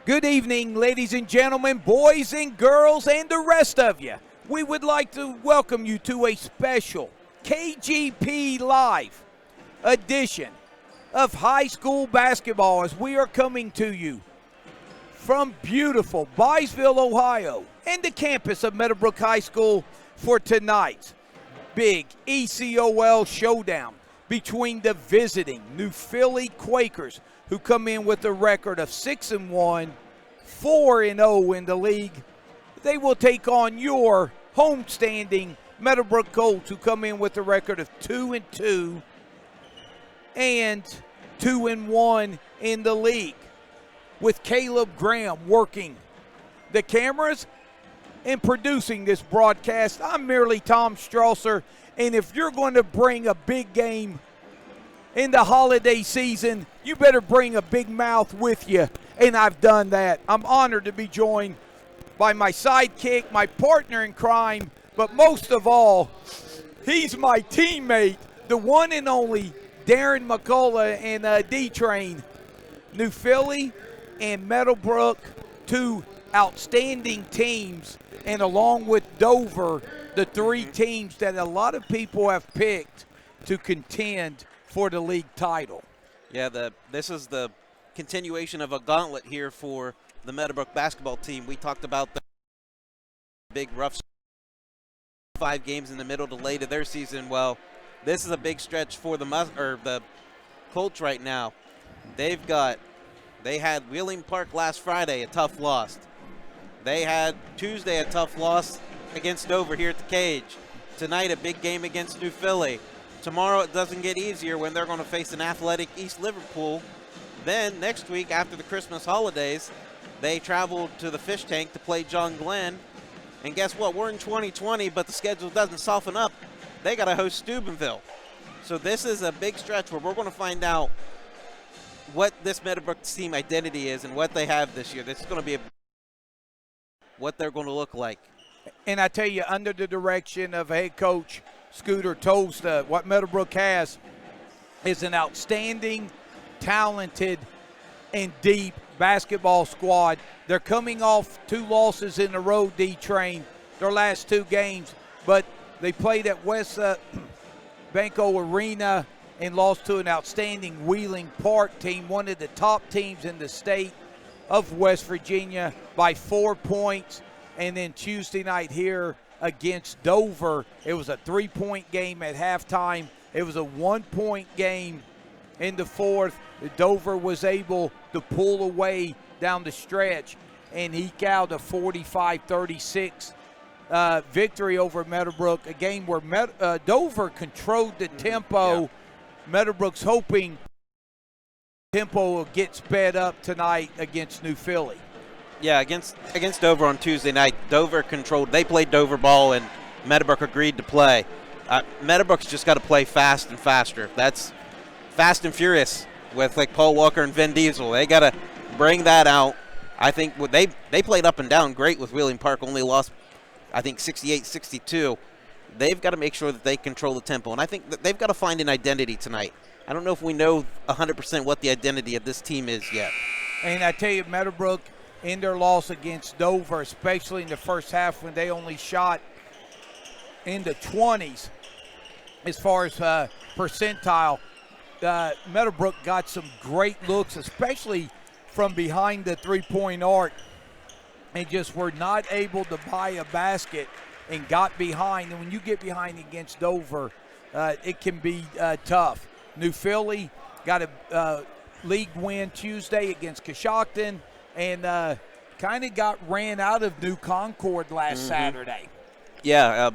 Good evening, ladies and gentlemen, boys and girls, and the rest of you. We would like to welcome you to a special KGP Live edition of high school basketball as we are coming to you from beautiful Byesville, Ohio, and the campus of Meadowbrook High School for tonight's big ECOL showdown between the visiting New Philly Quakers, who come in with a record of 6-1, 4-0 in the league. They will take on your homestanding Meadowbrook Colts, who come in with a record of 2-2 and 2-1 in the league. With Caleb Graham working the cameras and producing this broadcast, I'm merely Tom Strasser, and if you're going to bring a big game in the holiday season, you better bring a big mouth with you, and I've done that. I'm honored to be joined by my sidekick, my partner in crime, but most of all, he's my teammate, the one and only Darren McCullough and D-Train. New Philly and Meadowbrook, two outstanding teams, and along with Dover, the three teams that a lot of people have picked to contend for the league title. Yeah, this is the continuation of a gauntlet here for the Meadowbrook basketball team. We talked about the big rough 5 games in the middle to late of their season. Well, this is a big stretch for the Colts right now. They had Wheeling Park last Friday, a tough loss. They had Tuesday a tough loss against Dover here at the Cage. Tonight a big game against New Philly. Tomorrow it doesn't get easier when they're going to face an athletic East Liverpool. Then next week, after the Christmas holidays, they travel to the Fish Tank to play John Glenn. And guess what? We're in 2020, but the schedule doesn't soften up. They got to host Steubenville. So this is a big stretch where we're going to find out what this Meadowbrook team identity is and what they have this year. This is going to be what they're going to look like. And I tell you, under the direction of head coach Scooter Tosta, what Meadowbrook has is an outstanding, talented, and deep basketball squad. They're coming off 2 losses in a row, D-Train, their last 2 games, but they played at West Banco Arena and lost to an outstanding Wheeling Park team, one of the top teams in the state of West Virginia, by 4 points. And then Tuesday night here against Dover, it was a 3-point game at halftime. It was a 1-point game in the fourth. Dover was able to pull away down the stretch and eke out a 45-36 victory over Meadowbrook, a game where Dover controlled the tempo. Yeah. Meadowbrook's hoping tempo gets sped up tonight against New Philly. Yeah, against Dover on Tuesday night, Dover controlled. They played Dover ball, and Meadowbrook agreed to play. Meadowbrook's just got to play fast and faster. That's fast and furious with like Paul Walker and Vin Diesel. They got to bring that out. I think they played up and down great with Wheeling Park, only lost, I think, 68-62. They've got to make sure that they control the tempo, and I think that they've got to find an identity tonight. I don't know if we know 100% what the identity of this team is yet. And I tell you, Meadowbrook, in their loss against Dover, especially in the first half when they only shot in the 20s as far as percentile, Meadowbrook got some great looks, especially from behind the three-point arc, and just were not able to buy a basket and got behind. And when you get behind against Dover, it can be tough. New Philly got a league win Tuesday against Coshocton, and kind of got ran out of New Concord last Saturday. Yeah,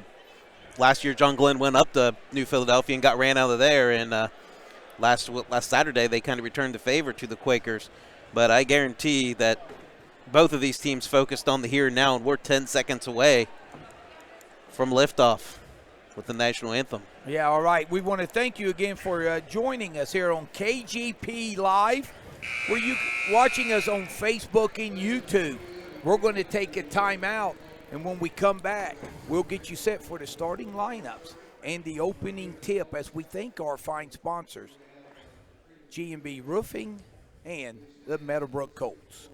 last year John Glenn went up to New Philadelphia and got ran out of there, and last Saturday they kind of returned the favor to the Quakers. But I guarantee that both of these teams focused on the here and now, and we're 10 seconds away from liftoff with the national anthem. Yeah, all right. We want to thank you again for joining us here on KGP Live. Were you watching us on Facebook and YouTube? We're going to take a timeout, and when we come back, we'll get you set for the starting lineups and the opening tip as we thank our fine sponsors, G&B Roofing and the Meadowbrook Colts.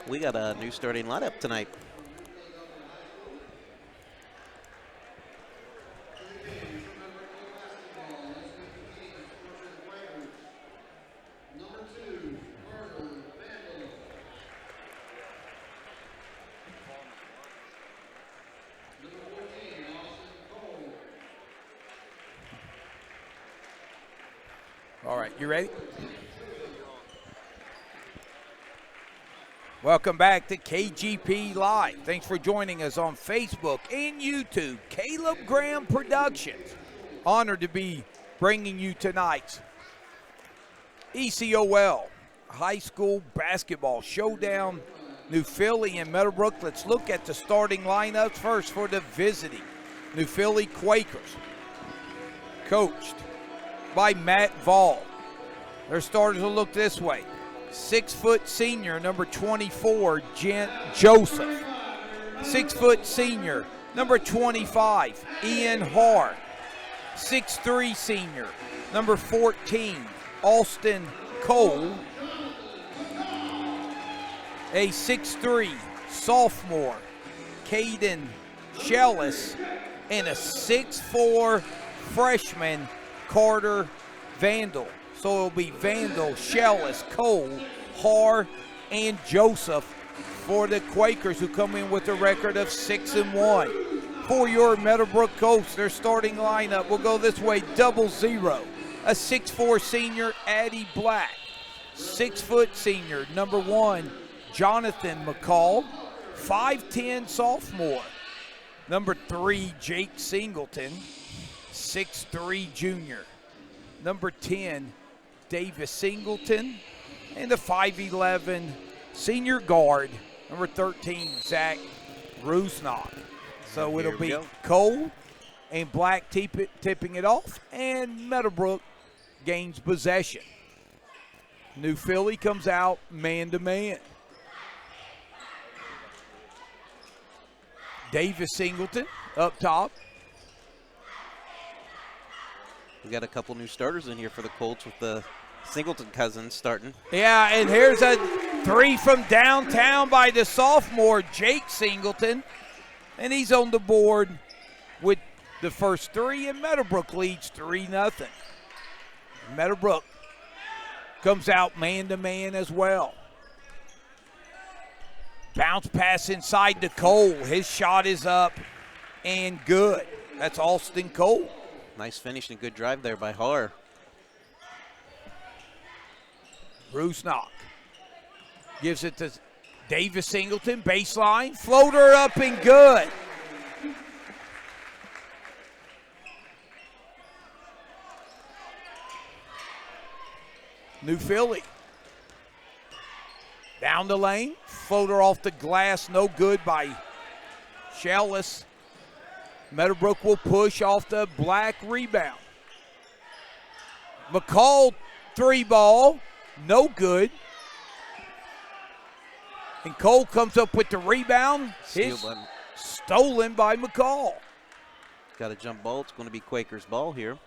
We got a new starting lineup tonight. All right, you ready? Welcome back to KGP Live. Thanks for joining us on Facebook and YouTube. Caleb Graham Productions. Honored to be bringing you tonight's ECOL High School Basketball Showdown. New Philly and Meadowbrook. Let's look at the starting lineups first for the visiting New Philly Quakers. Coached by Matt Vall. Their starters will look this way. 6-foot senior, number 24, Joseph. 6-foot senior, number 25, Ian Haar. 6'3" senior, number 14, Austin Cole. A 6'3" sophomore, Caden Shellis. And a 6'4" freshman, Carter Vandal. So it'll be Vandal, Shellis, Cole, Haar, and Joseph for the Quakers, who come in with a record of 6-1. For your Meadowbrook Colts, their starting lineup will go this way: 0-0. A 6'4" senior, Addie Black. 6-foot senior, number 1, Jonathan McCall. 5'10" sophomore, number 3, Jake Singleton. 6'3" junior, number 10, Davis Singleton. And the 5'11" senior guard, number 13, Zach Rusnock. So it'll be Cole and Black tipping it off, and Meadowbrook gains possession. New Philly comes out man-to-man. Davis Singleton up top. We got a couple new starters in here for the Colts with the Singleton cousins starting. Yeah, and here's a 3 from downtown by the sophomore, Jake Singleton. And he's on the board with the first 3, and Meadowbrook leads 3-0. Meadowbrook comes out man-to-man as well. Bounce pass inside to Cole. His shot is up and good. That's Austin Cole. Nice finish and good drive there by Haar. Rusnock gives it to Davis Singleton, baseline, floater up and good. New Philly. Down the lane, floater off the glass, no good by Shellis. Meadowbrook will push off the Black rebound. McCall, 3-ball, no good. And Cole comes up with the rebound. Stolen by McCall. Got a jump ball. It's going to be Quakers' ball here.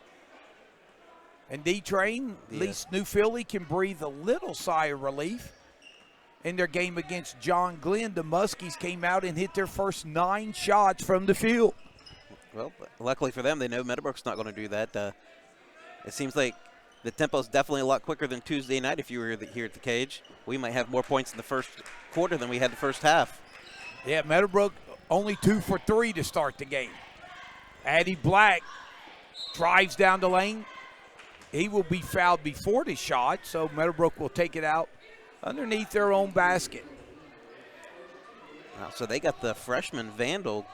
And D-Train, at least New Philly can breathe a little sigh of relief. In their game against John Glenn, the Muskies came out and hit their first 9 shots from the field. Well, luckily for them, they know Meadowbrook's not going to do that. It seems like the tempo's definitely a lot quicker than Tuesday night if you were here at the Cage. We might have more points in the first quarter than we had the first half. Yeah, Meadowbrook only 2 for 3 to start the game. Addie Black drives down the lane. He will be fouled before the shot, so Meadowbrook will take it out underneath their own basket. So they got the freshman Vandal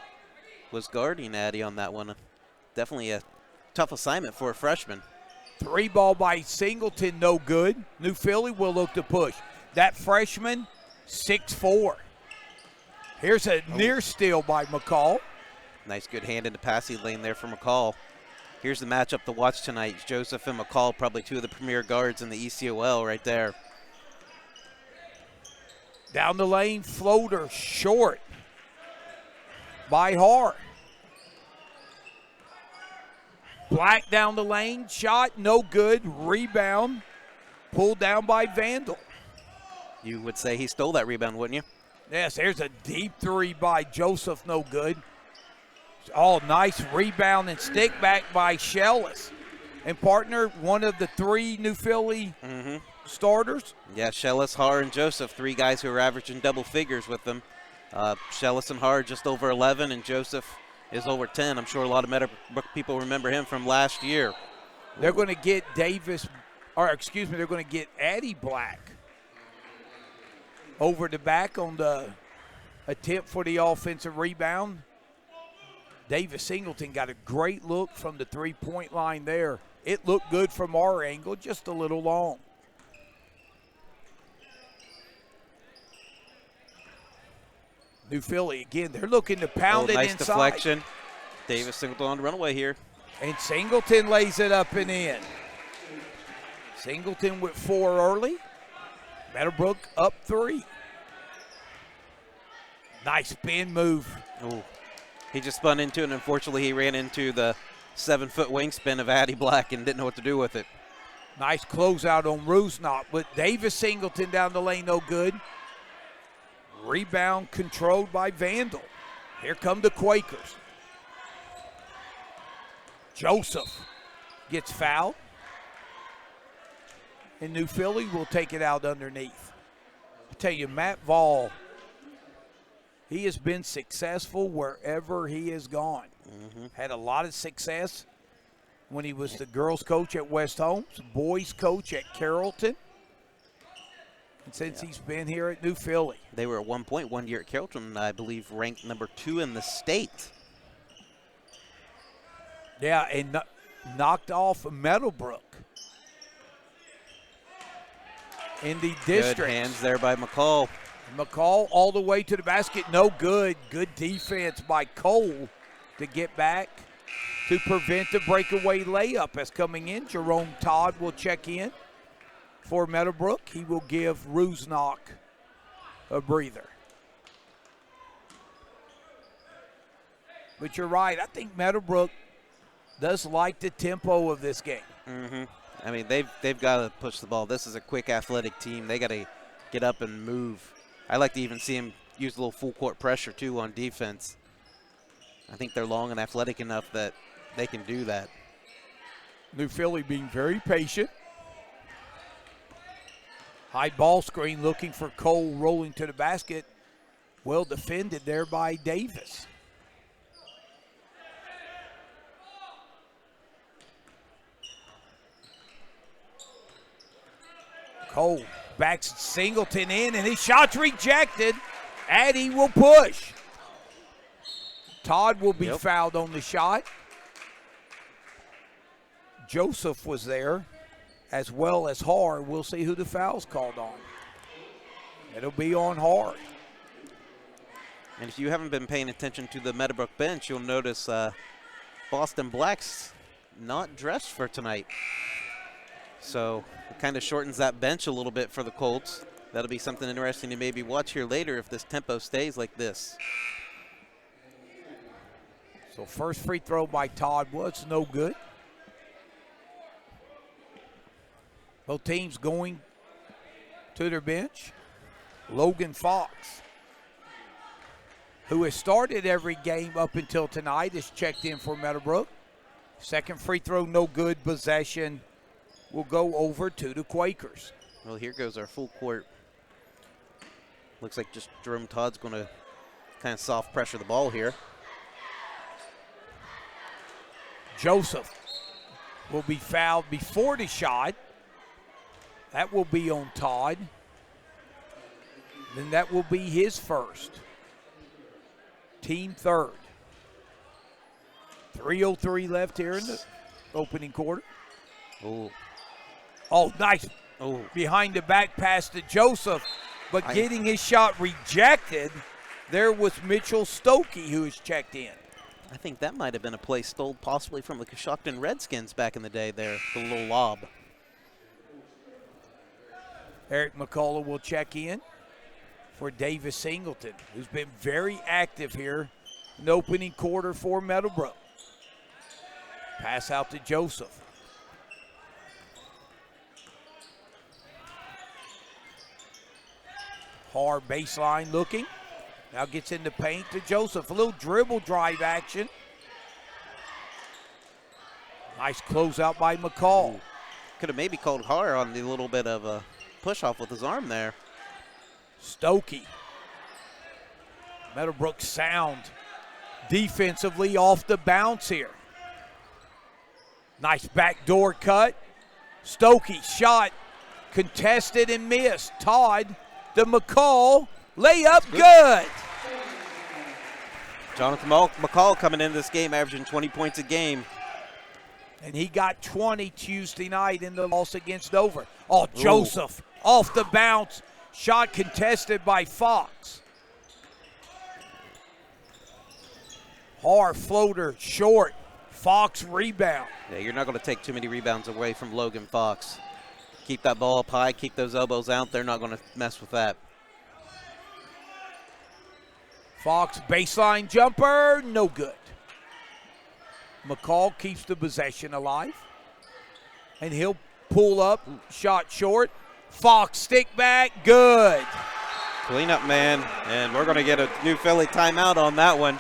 was guarding Addie on that one. Definitely a tough assignment for a freshman. 3-ball by Singleton, no good. New Philly will look to push. That freshman, 6'4". Here's a near steal by McCall. Nice good hand in the passing lane there for McCall. Here's the matchup to watch tonight. Joseph and McCall, probably 2 of the premier guards in the ECOL right there. Down the lane, floater, short by Hart. Black down the lane, shot, no good. Rebound, pulled down by Vandal. You would say he stole that rebound, wouldn't you? Yes, there's a deep 3 by Joseph, no good. Oh, nice rebound and stick back by Shellis. And partner, one of the 3 New Philly starters. Yeah, Shellis, Har, and Joseph, 3 guys who are averaging double figures with them. Shellis and Har just over 11, and Joseph is over 10. I'm sure a lot of Meadowbrook people remember him from last year. They're going to get they're going to get Addie Black over the back on the attempt for the offensive rebound. Davis Singleton got a great look from the 3-point line there. It looked good from our angle, just a little long. New Philly, again, they're looking to pound it nice inside. Deflection. Davis Singleton on the runaway here. And Singleton lays it up and in. Singleton with 4 early. Meadowbrook up 3. Nice spin move. Ooh. He just spun into it, and unfortunately he ran into the 7-foot wingspan of Addie Black and didn't know what to do with it. Nice closeout on Rusnok, but Davis Singleton down the lane, no good. Rebound controlled by Vandal. Here come the Quakers. Joseph gets fouled. And New Philly will take it out underneath. I tell you, Matt Vall, he has been successful wherever he has gone. Had a lot of success when he was the girls' coach at West Holmes, boys' coach at Carrollton. And since he's been here at New Philly. They were at one point 1 year at Carrollton, I believe, ranked number 2 in the state. Yeah, and knocked off Meadowbrook in the district. Good hands there by McCall. McCall all the way to the basket, no good. Good defense by Cole to get back to prevent the breakaway layup as coming in. Jerome Todd will check in for Meadowbrook. He will give Rusnok a breather. But you're right. I think Meadowbrook does like the tempo of this game. I mean, they've got to push the ball. This is a quick, athletic team. They got to get up and move. I like to even see them use a little full court pressure too on defense. I think they're long and athletic enough that they can do that. New Philly being very patient. High ball screen looking for Cole rolling to the basket. Well defended there by Davis. Cole Backs Singleton in, and his shot's rejected. Addy will push. Todd will be fouled on the shot. Joseph was there, as well as Har. We'll see who the foul's called on. It'll be on Har. And if you haven't been paying attention to the Meadowbrook bench, you'll notice Boston Black's not dressed for tonight. So it kind of shortens that bench a little bit for the Colts. That'll be something interesting to maybe watch here later if this tempo stays like this. So first free throw by Todd was no good. Both teams going to their bench. Logan Fox, who has started every game up until tonight, is checked in for Meadowbrook. Second free throw, no good. Possession will go over to the Quakers. Well, here goes our full court. Looks like just Jerome Todd's going to kind of soft pressure the ball here. Joseph will be fouled before the shot. That will be on Todd. Then that will be his first. Team third. 3:03 left here in the opening quarter. Oh, nice. Oh, Behind the back pass to Joseph, but getting his shot rejected. There was Mitchell Stokey who was checked in. I think that might have been a play stole possibly from the Coshocton Redskins back in the day there, the little lob. Eric McCullough will check in for Davis Singleton, who's been very active here in the opening quarter for Meadowbrook. Pass out to Joseph. Hard baseline looking. Now gets in the paint to Joseph. A little dribble drive action. Nice closeout by McCall. Could have maybe called Har on the little bit of a push off with his arm there. Stokey. Meadowbrook sound defensively off the bounce here. Nice backdoor cut. Stokey shot contested and missed. Todd to McCall. Layup good. Jonathan McCall coming into this game averaging 20 points a game. And he got 20 Tuesday night in the loss against Dover. Oh, Joseph off the bounce. Shot contested by Fox. Har floater short. Fox rebound. Yeah, you're not going to take too many rebounds away from Logan Fox. Keep that ball up high, keep those elbows out. They're not going to mess with that. Fox baseline jumper, no good. McCall keeps the possession alive. And he'll pull up, shot short. Fox stick back, good. Cleanup man, and we're going to get a new Philly timeout on that one.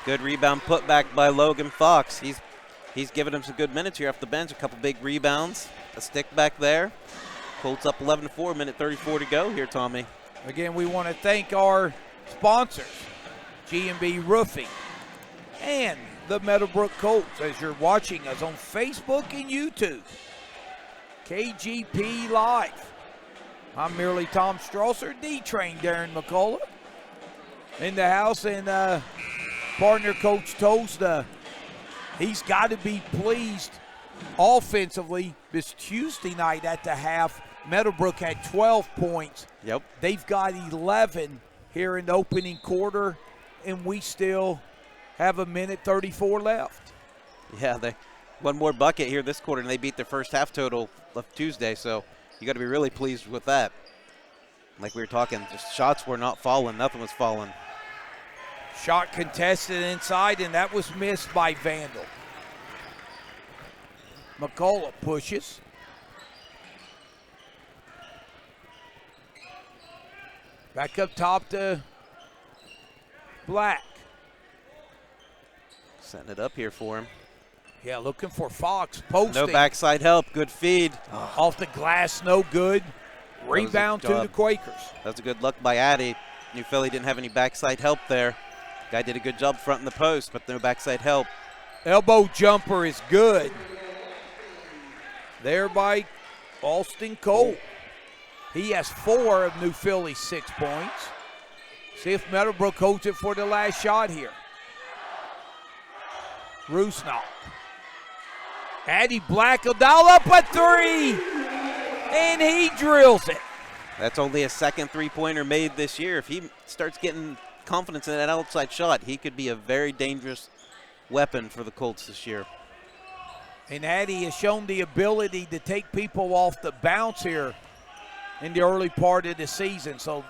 Good rebound put back by Logan Fox. He's given him some good minutes here off the bench, a couple big rebounds, a stick back there. Colts up 11-4, minute 34 to go here, Tommy. Again, we want to thank our sponsors, G&B Roofing and the Meadowbrook Colts, as you're watching us on Facebook and YouTube. KGP Live. I'm merely Tom Strasser, D-Train Darren McCullough in the house, and partner Coach Toast. He's got to be pleased offensively. This Tuesday night at the half, Meadowbrook had 12 points. Yep. They've got 11 here in the opening quarter, and we still have a minute 34 left. Yeah, one more bucket here this quarter, and they beat their first half total of Tuesday, so you got to be really pleased with that. Like we were talking, just shots were not falling. Nothing was falling. Shot contested inside, and that was missed by Vandal. McCullough pushes. Back up top to Black. Setting it up here for him. Yeah, looking for Fox. Posting. No backside help. Good feed. Off the glass, no good. Rebound to the Quakers. That was a good look by Addy. New Philly didn't have any backside help there. Guy did a good job fronting the post, but no backside help. Elbow jumper is good. There by Austin Cole. He has 4 of New Philly's 6 points. See if Meadowbrook holds it for the last shot here. Rusnak. Addy Black will dial up a 3, and he drills it. That's only his second three-pointer made this year. If he starts getting confidence in that outside shot, he could be a very dangerous weapon for the Colts this year. And Addy has shown the ability to take people off the bounce here in the early part of the season. So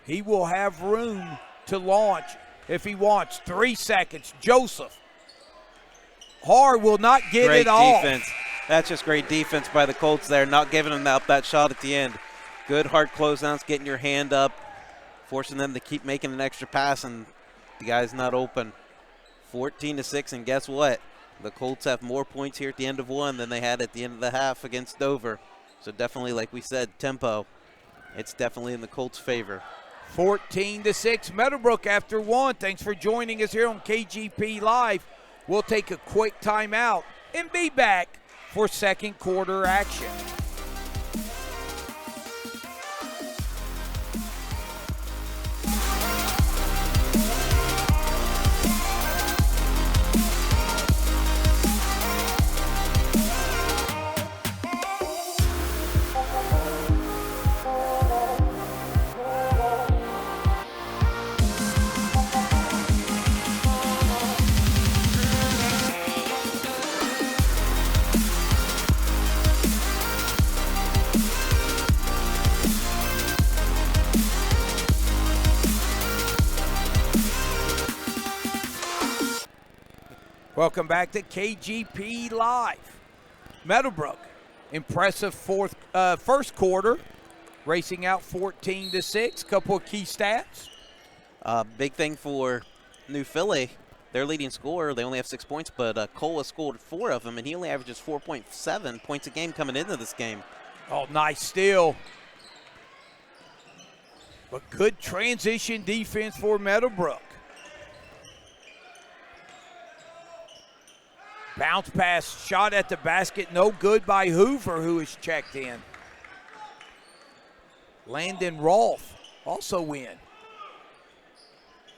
he will have room to launch if he wants. 3 seconds. Joseph. Har will not get Great it off. Defense. That's just great defense by the Colts there, not giving them up that shot at the end. Good hard closeouts, getting your hand up, forcing them to keep making an extra pass, and the guy's not open. 14-6, and guess what? The Colts have more points here at the end of one than they had at the end of the half against Dover. So definitely, like we said, tempo. It's definitely in the Colts' favor. 14-6, Meadowbrook after 1. Thanks for joining us here on KGP Live. We'll take a quick timeout and be back for second quarter action. Welcome back to KGP Live. Meadowbrook, impressive first quarter, racing out 14-6. Couple of key stats. Big thing for New Philly, their leading scorer, they only have 6 points, but Cole has scored 4 of them, and he only averages 4.7 points a game coming into this game. Oh, nice steal. But good transition defense for Meadowbrook. Bounce pass, shot at the basket, no good by Hoover, who is checked in. Landon Rolfe also in.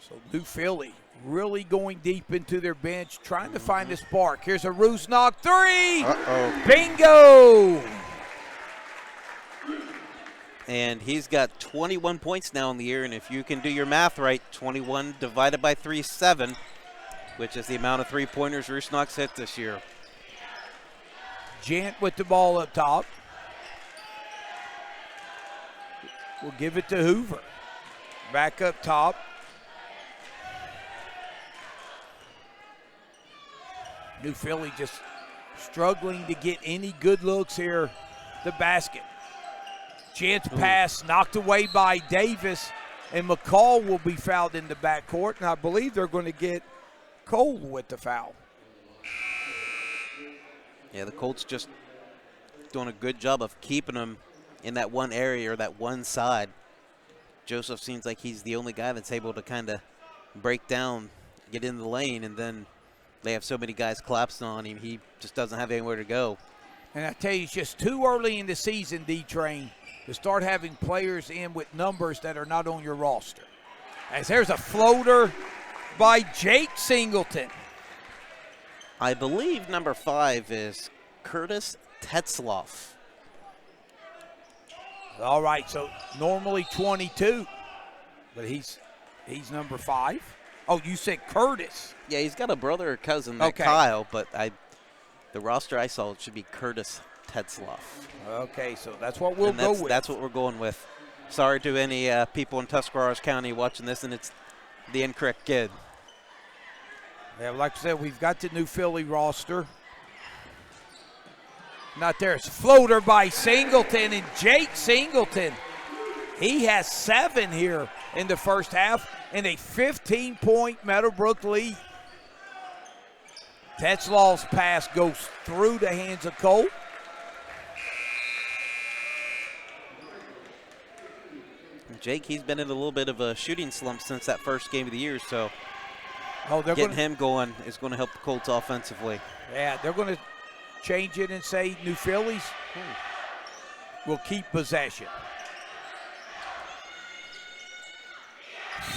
So New Philly really going deep into their bench, trying to find the spark. Here's a Rusnak 3. Uh-oh. Bingo! And he's got 21 points now in the year, and if you can do your math right, 21 divided by 3 is 7. Which is the amount of three-pointers Rusnak's hit this year. Jant with the ball up top. We'll give it to Hoover. Back up top. New Philly just struggling to get any good looks here. The basket. Jant's pass knocked away by Davis, and McCall will be fouled in the backcourt, and I believe they're going to get Cole with the foul. Yeah, the Colts just doing a good job of keeping them in that one area or that one side. Joseph seems like he's the only guy that's able to kind of break down, get in the lane, and then they have so many guys collapsing on him, he just doesn't have anywhere to go. And I tell you, it's just too early in the season, D-Train, to start having players in with numbers that are not on your roster. As there's a floater by Jake Singleton. I believe number 5 is Curtis Tetzloff. All right, so normally 22, but he's number 5. Oh, you said Curtis. Yeah, he's got a brother or cousin, that Kyle, but the roster I saw, it should be Curtis Tetzloff. Okay, so that's what we'll go with. That's what we're going with. Sorry to any people in Tuscarawas County watching this, and it's the incorrect kid. Yeah, like I said, we've got the New Philly roster. Not there. It's floater by Singleton, and Jake Singleton, he has 7 here in the first half and a 15-point Meadowbrook lead. Tetzloff's pass goes through the hands of Cole. Jake, he's been in a little bit of a shooting slump since that first game of the year, so getting him going is going to help the Colts offensively. Yeah, they're going to change it and say New Phillies will keep possession.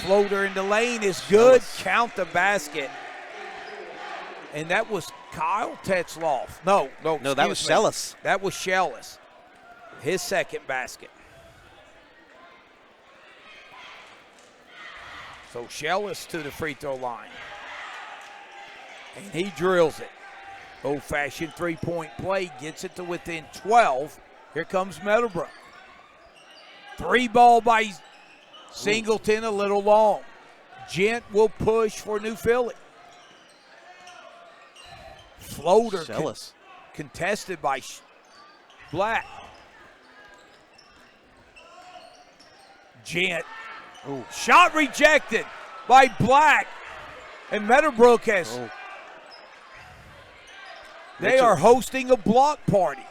floater in the lane is good. Shellis. Count the basket. And that was Kyle Tetzloff. No, that was Shellis. That was Shellis. His second basket. So Shellis to the free throw line. And he drills it. Old-fashioned three-point play, gets it to within 12. Here comes Meadowbrook. Three ball by Singleton, a little long. Gent will push for New Philly. Floater contested by Black. Gent. Ooh. Shot rejected by Black. And Meadowbrook has. Oh. They are hosting a block party.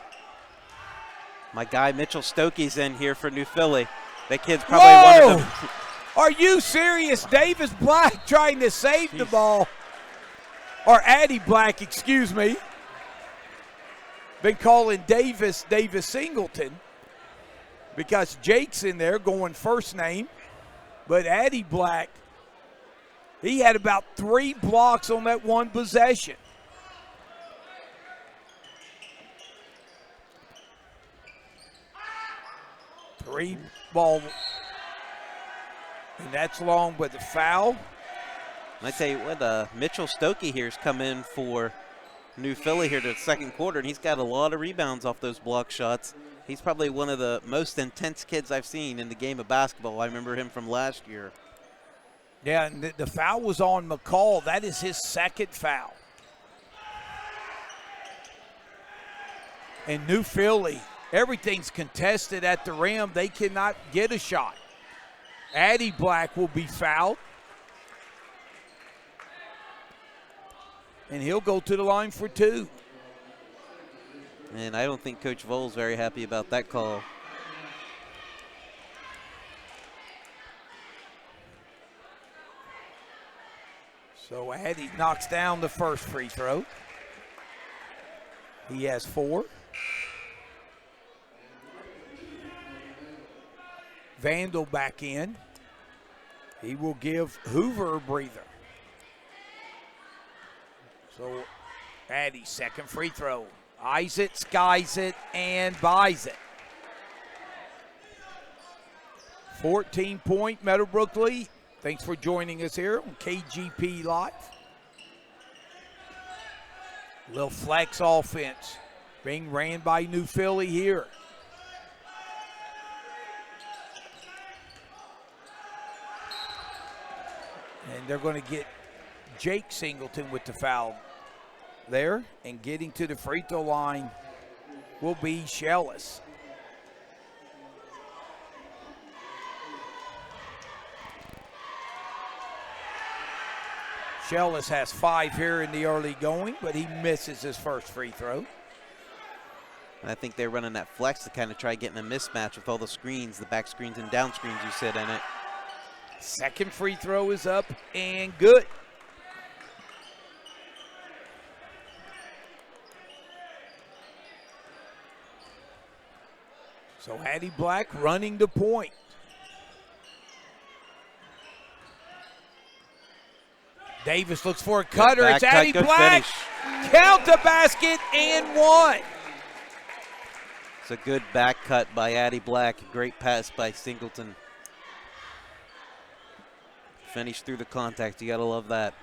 My guy Mitchell Stokey's in here for New Philly. That kid's probably one of them. Are you serious? Davis Black trying to save the ball. Or Addie Black, excuse me. Been calling Davis Singleton because Jake's in there going first name. But Addie Black, he had about 3 blocks on that one possession. Three ball, and that's long with the foul. I tell you what, Mitchell Stokey here's come in for New Philly here to the second quarter, and he's got a lot of rebounds off those block shots. He's probably one of the most intense kids I've seen in the game of basketball. I remember him from last year. Yeah, and the foul was on McCall. That is his second foul. And New Philly, everything's contested at the rim. They cannot get a shot. Addie Black will be fouled. And he'll go to the line for 2. And I don't think Coach Voel's very happy about that call. So Addie knocks down the first free throw. He has 4. Vandal back in. He will give Hoover a breather. So Addie, second free throw. Eyes it, skies it, and buys it. 14-point Meadowbrook lead. Thanks for joining us here on KGP Live. Little flex offense being ran by New Philly here. And they're going to get Jake Singleton with the foul there. And getting to the free throw line will be Shellis. Shellis has 5 here in the early going, but he misses his first free throw. And I think they're running that flex to kind of try getting a mismatch with all the screens, the back screens and down screens you sit in it. Second free throw is up and good. So Addie Black running the point. Davis looks for a cutter. It's Addie Black. Count the basket and 1. It's a good back cut by Addie Black. Great pass by Singleton. Finish through the contact. You got to love that.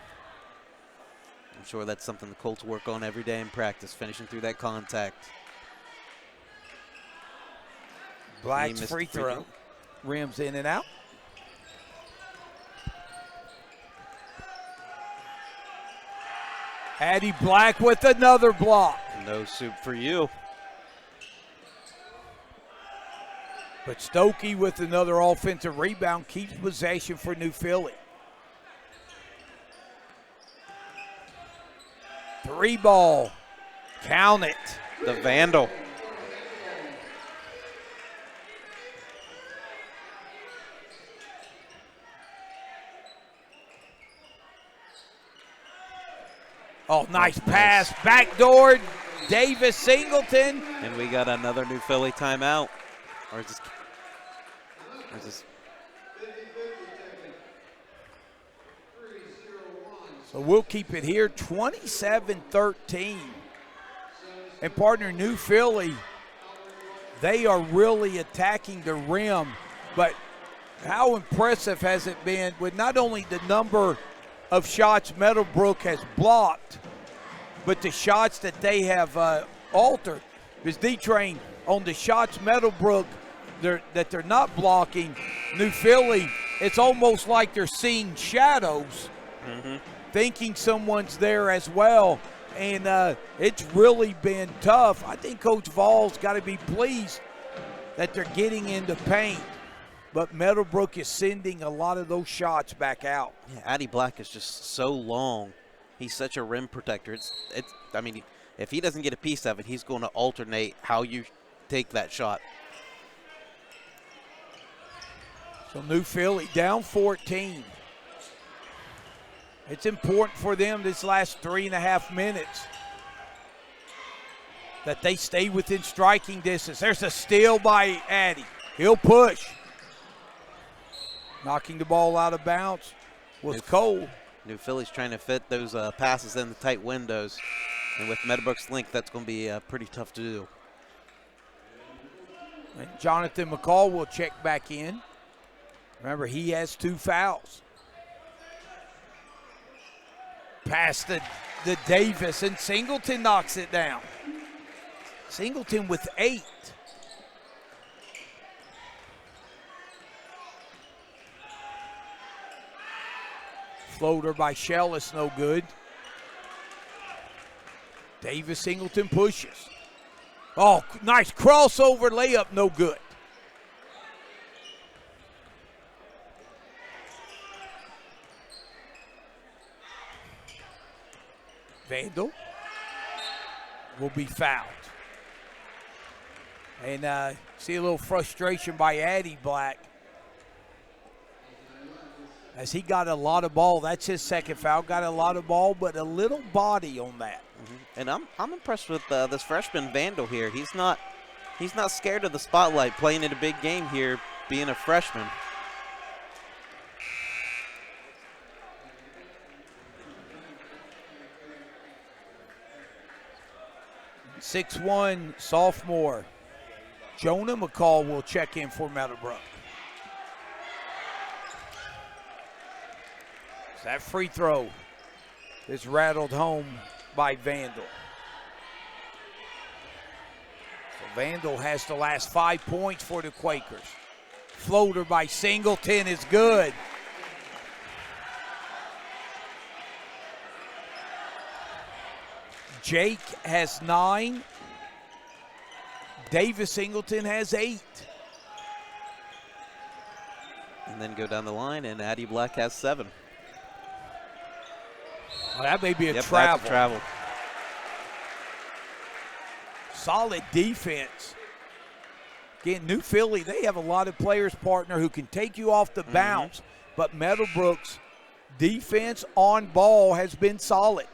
I'm sure that's something the Colts work on every day in practice, finishing through that contact. Black's free throw. Rims in and out. Addie Black with another block. No soup for you. But Stokey with another offensive rebound keeps possession for New Philly. 3 ball. Count it. The Vandal. Oh, nice pass. Backdoor. Davis Singleton. And we got another New Philly timeout. Or is this So we'll keep it here, 27-13. And partner, New Philly, they are really attacking the rim. But how impressive has it been with not only the number of shots Meadowbrook has blocked, but the shots that they have altered. Because D-Train, on the shots Meadowbrook that they're not blocking, New Philly, it's almost like they're seeing shadows, thinking someone's there as well. And it's really been tough. I think Coach Vols got to be pleased that they're getting into paint. But Meadowbrook is sending a lot of those shots back out. Yeah, Addy Black is just so long. He's such a rim protector. I mean, if he doesn't get a piece of it, he's going to alternate how you take that shot. So New Philly down 14. It's important for them this last 3.5 minutes that they stay within striking distance. There's a steal by Addy. He'll push. Knocking the ball out of bounds was Cole. New Philly's trying to fit those passes in the tight windows. And with Meadowbrook's length, that's going to be pretty tough to do. And Jonathan McCall will check back in. Remember, he has 2 fouls. Pass to Davis, and Singleton knocks it down. Singleton with 8. Floater by Shellis, no good. Davis Singleton pushes. Oh, nice crossover layup, no good. Vandal will be fouled. And see a little frustration by Addy Black as he got a lot of ball. That's his second foul. Got a lot of ball, but a little body on that. And I'm impressed with this freshman Vandal here. He's not scared of the spotlight, playing in a big game here, being a freshman. .61 sophomore Jonah McCall will check in for Meadowbrook. That free throw is rattled home by Vandal. So Vandal has the last 5 points for the Quakers. Floater by Singleton is good. Jake has 9. Davis Singleton has 8. And then go down the line, and Addy Black has 7. Well, that may be a Yep, travel. that's a travel. Solid defense. Again, New Philly, they have a lot of players, partner, who can take you off the bounce, but Meadowbrook's defense on ball has been solid.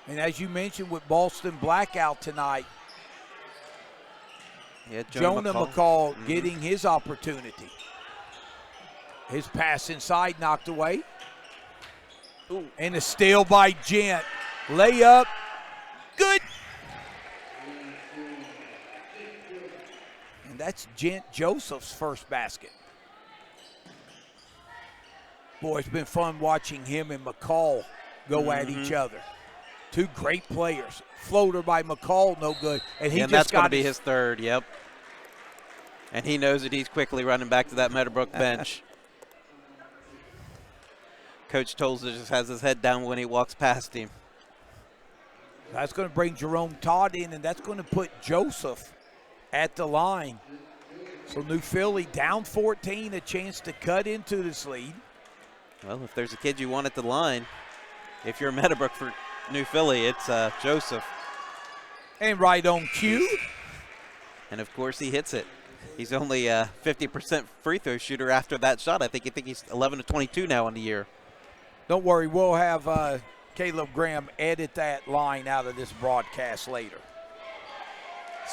And as you mentioned with Boston blackout tonight, Yeah, Jonah McCall getting his opportunity. His pass inside knocked away. Ooh. And a steal by Gent. Layup, good. And that's Gent Joseph's first basket. Boy, it's been fun watching him and McCall go at each other. 2 great players. Floater by McCall, no good. And and that's going to be his third, yep. And he knows that he's quickly running back to that Meadowbrook bench. Coach Tolza just has his head down when he walks past him. That's going to bring Jerome Todd in, and that's going to put Joseph at the line. So New Philly down 14, a chance to cut into this lead. Well, if there's a kid you want at the line, if you're Meadowbrook for New Philly, it's Joseph. And right on cue. And, of course, he hits it. He's only a 50% free throw shooter after that shot. I think he's 11 to 22 now on the year. Don't worry, we'll have Caleb Graham edit that line out of this broadcast later.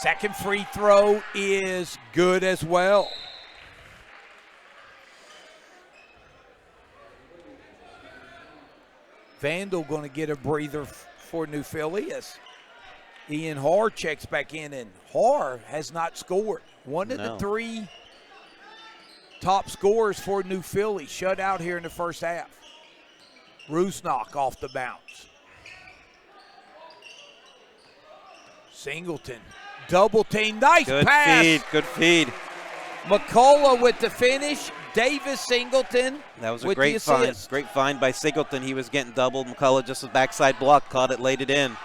Second free throw is good as well. Vandal going to get a breather for New Philly as Ian Haar checks back in, and Haar has not scored. One of the three top scorers for New Philly shut out here in the first half. Rusnak off the bounce. Singleton, double team, nice pass. Good feed. McCullough with the finish. Davis Singleton. That was a great find. Great find by Singleton. He was getting doubled. McCullough just a backside block, caught it, laid it in.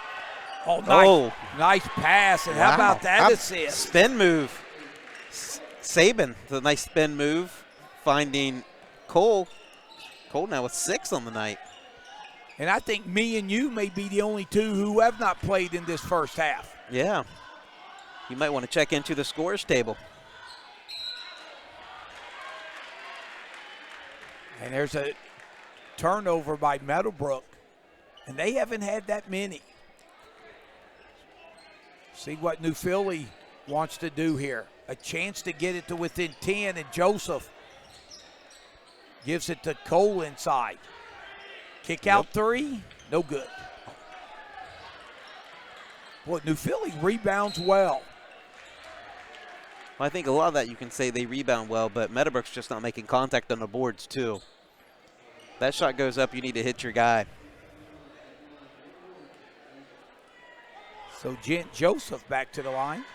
Oh, nice, nice pass. And how about that assist? Spin move. Saban, the nice spin move, finding Cole. Cole now with 6 on the night. And I think me and you may be the only two who have not played in this first half. Yeah. You might want to check into the scores table. And there's a turnover by Meadowbrook, and they haven't had that many. See what New Philly wants to do here. A chance to get it to within 10, and Joseph gives it to Cole inside. Kick out three, no good. Boy, New Philly rebounds well. Well, I think a lot of that you can say they rebound well, but Meadowbrook's just not making contact on the boards too. That shot goes up, you need to hit your guy. So Joseph back to the line.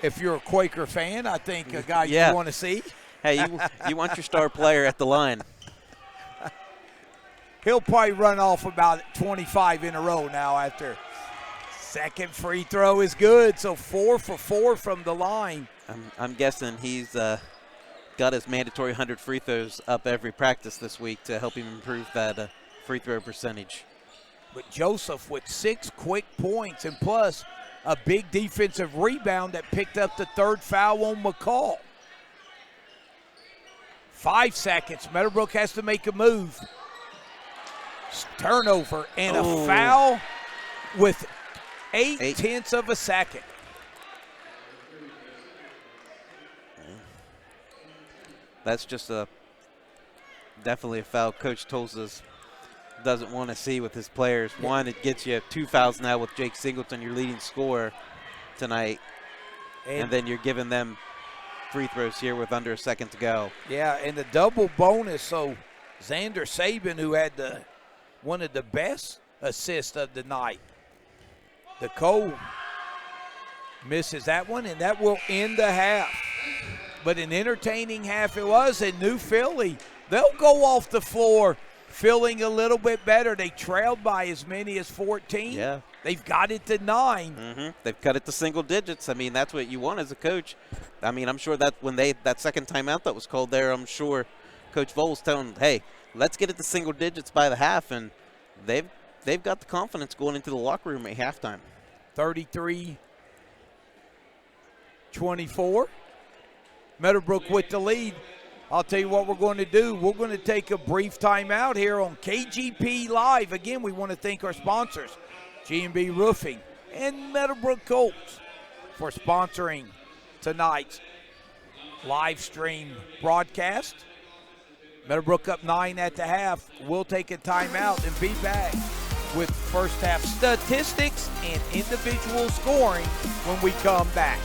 If you're a Quaker fan, I think a guy you want to see. Hey, you want your star player at the line. He'll probably run off about 25 in a row now after. Second free throw is good, so 4 for 4 from the line. I'm guessing he's got his mandatory 100 free throws up every practice this week to help him improve that free throw percentage. But Joseph with 6 quick points and plus a big defensive rebound that picked up the third foul on McCall. 5 seconds. Meadowbrook has to make a move. Turnover and a foul with 8/10 of a second. That's just definitely a foul Coach Tulsa's doesn't want to see with his players. One, it gets you 2 fouls now with Jake Singleton, your leading scorer tonight. And then you're giving them free throws here with under a second to go. Yeah, and the double bonus. So Xander Saban, who had one of the best assists of the night. The Cole misses that one, and that will end the half. But an entertaining half it was, and New Philly, they'll go off the floor feeling a little bit better. They trailed by as many as 14. Yeah. They've got it to 9. They've cut it to single digits. I mean, that's what you want as a coach. I mean, I'm sure that when that second timeout that was called there, I'm sure Coach Vole was telling them, hey, let's get it to single digits by the half, and they've got the confidence going into the locker room at halftime. 33-24. Meadowbrook with the lead. I'll tell you what we're going to do. We're going to take a brief timeout here on KGP Live. Again, we want to thank our sponsors, G&B Roofing and Meadowbrook Colts, for sponsoring tonight's live stream broadcast. Meadowbrook up 9 at the half. We'll take a timeout and be back with first half statistics and individual scoring when we come back.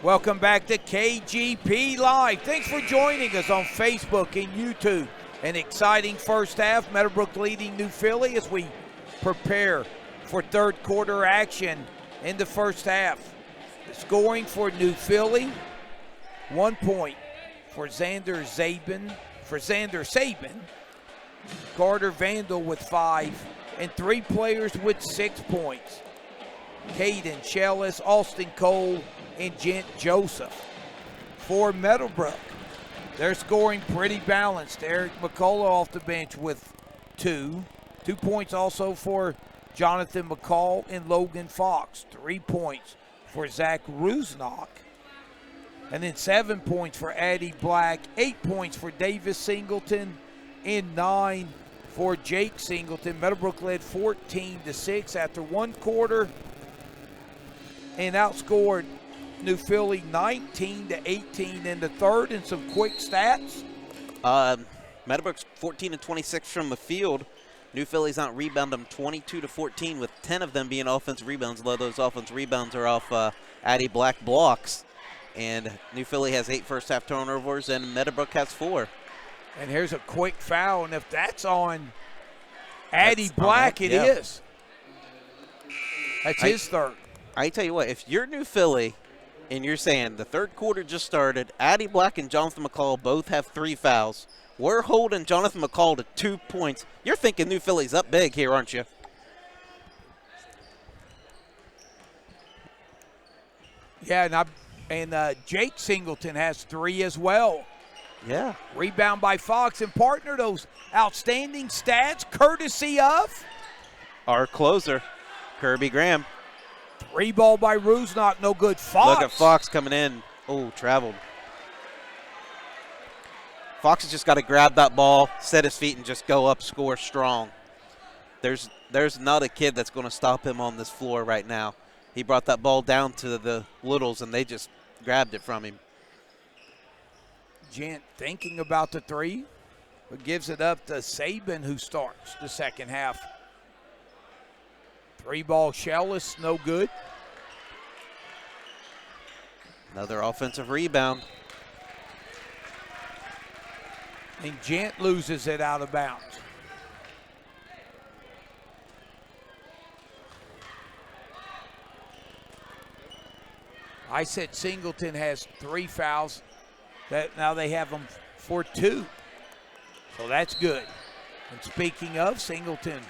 Welcome back to KGP Live. Thanks for joining us on Facebook and YouTube. An exciting first half. Meadowbrook leading New Philly as we prepare for third quarter action in the first half. The scoring for New Philly, 1 point for Xander Sabin. Carter Vandal with 5, and 3 players with 6 points. Caden Shellis, Austin Cole, and Gent Joseph. For Meadowbrook, they're scoring pretty balanced. Eric McCullough off the bench with 2. 2 points also for Jonathan McCall and Logan Fox. 3 points for Zach Rusnock. And then 7 points for Addie Black. 8 points for Davis Singleton. And 9 for Jake Singleton. Meadowbrook led 14-6 after 1 quarter and outscored New Philly 19-18 in the third. And some quick stats. Meadowbrook's 14-26 from the field. New Philly's out rebound them 22-14 with 10 of them being offensive rebounds. Although those offensive rebounds are off Addie Black blocks. And New Philly has 8 first half turnovers and Meadowbrook has 4. And here's a quick foul, and if that's on Addie Black, it is. That's his third. I tell you what, if you're New Philly and you're saying the third quarter just started, Addie Black and Jonathan McCall both have 3 fouls. We're holding Jonathan McCall to 2 points. You're thinking New Philly's up big here, aren't you? Yeah, and Jake Singleton has 3 as well. Yeah. Rebound by Fox, and partner, those outstanding stats courtesy of our closer, Kirby Graham. 3 ball by Rusnock, no good. Fox. Look at Fox coming in. Oh, traveled. Fox has just got to grab that ball, set his feet, and just go up, score strong. There's not a kid that's going to stop him on this floor right now. He brought that ball down to the Littles, and they just grabbed it from him. Gent thinking about the 3, but gives it up to Sabin, who starts the second half. 3 ball Shellis, no good. Another offensive rebound. And Gent loses it out of bounds. I said Singleton has 3 fouls. Now they have them for 2. So that's good. And speaking of Singleton.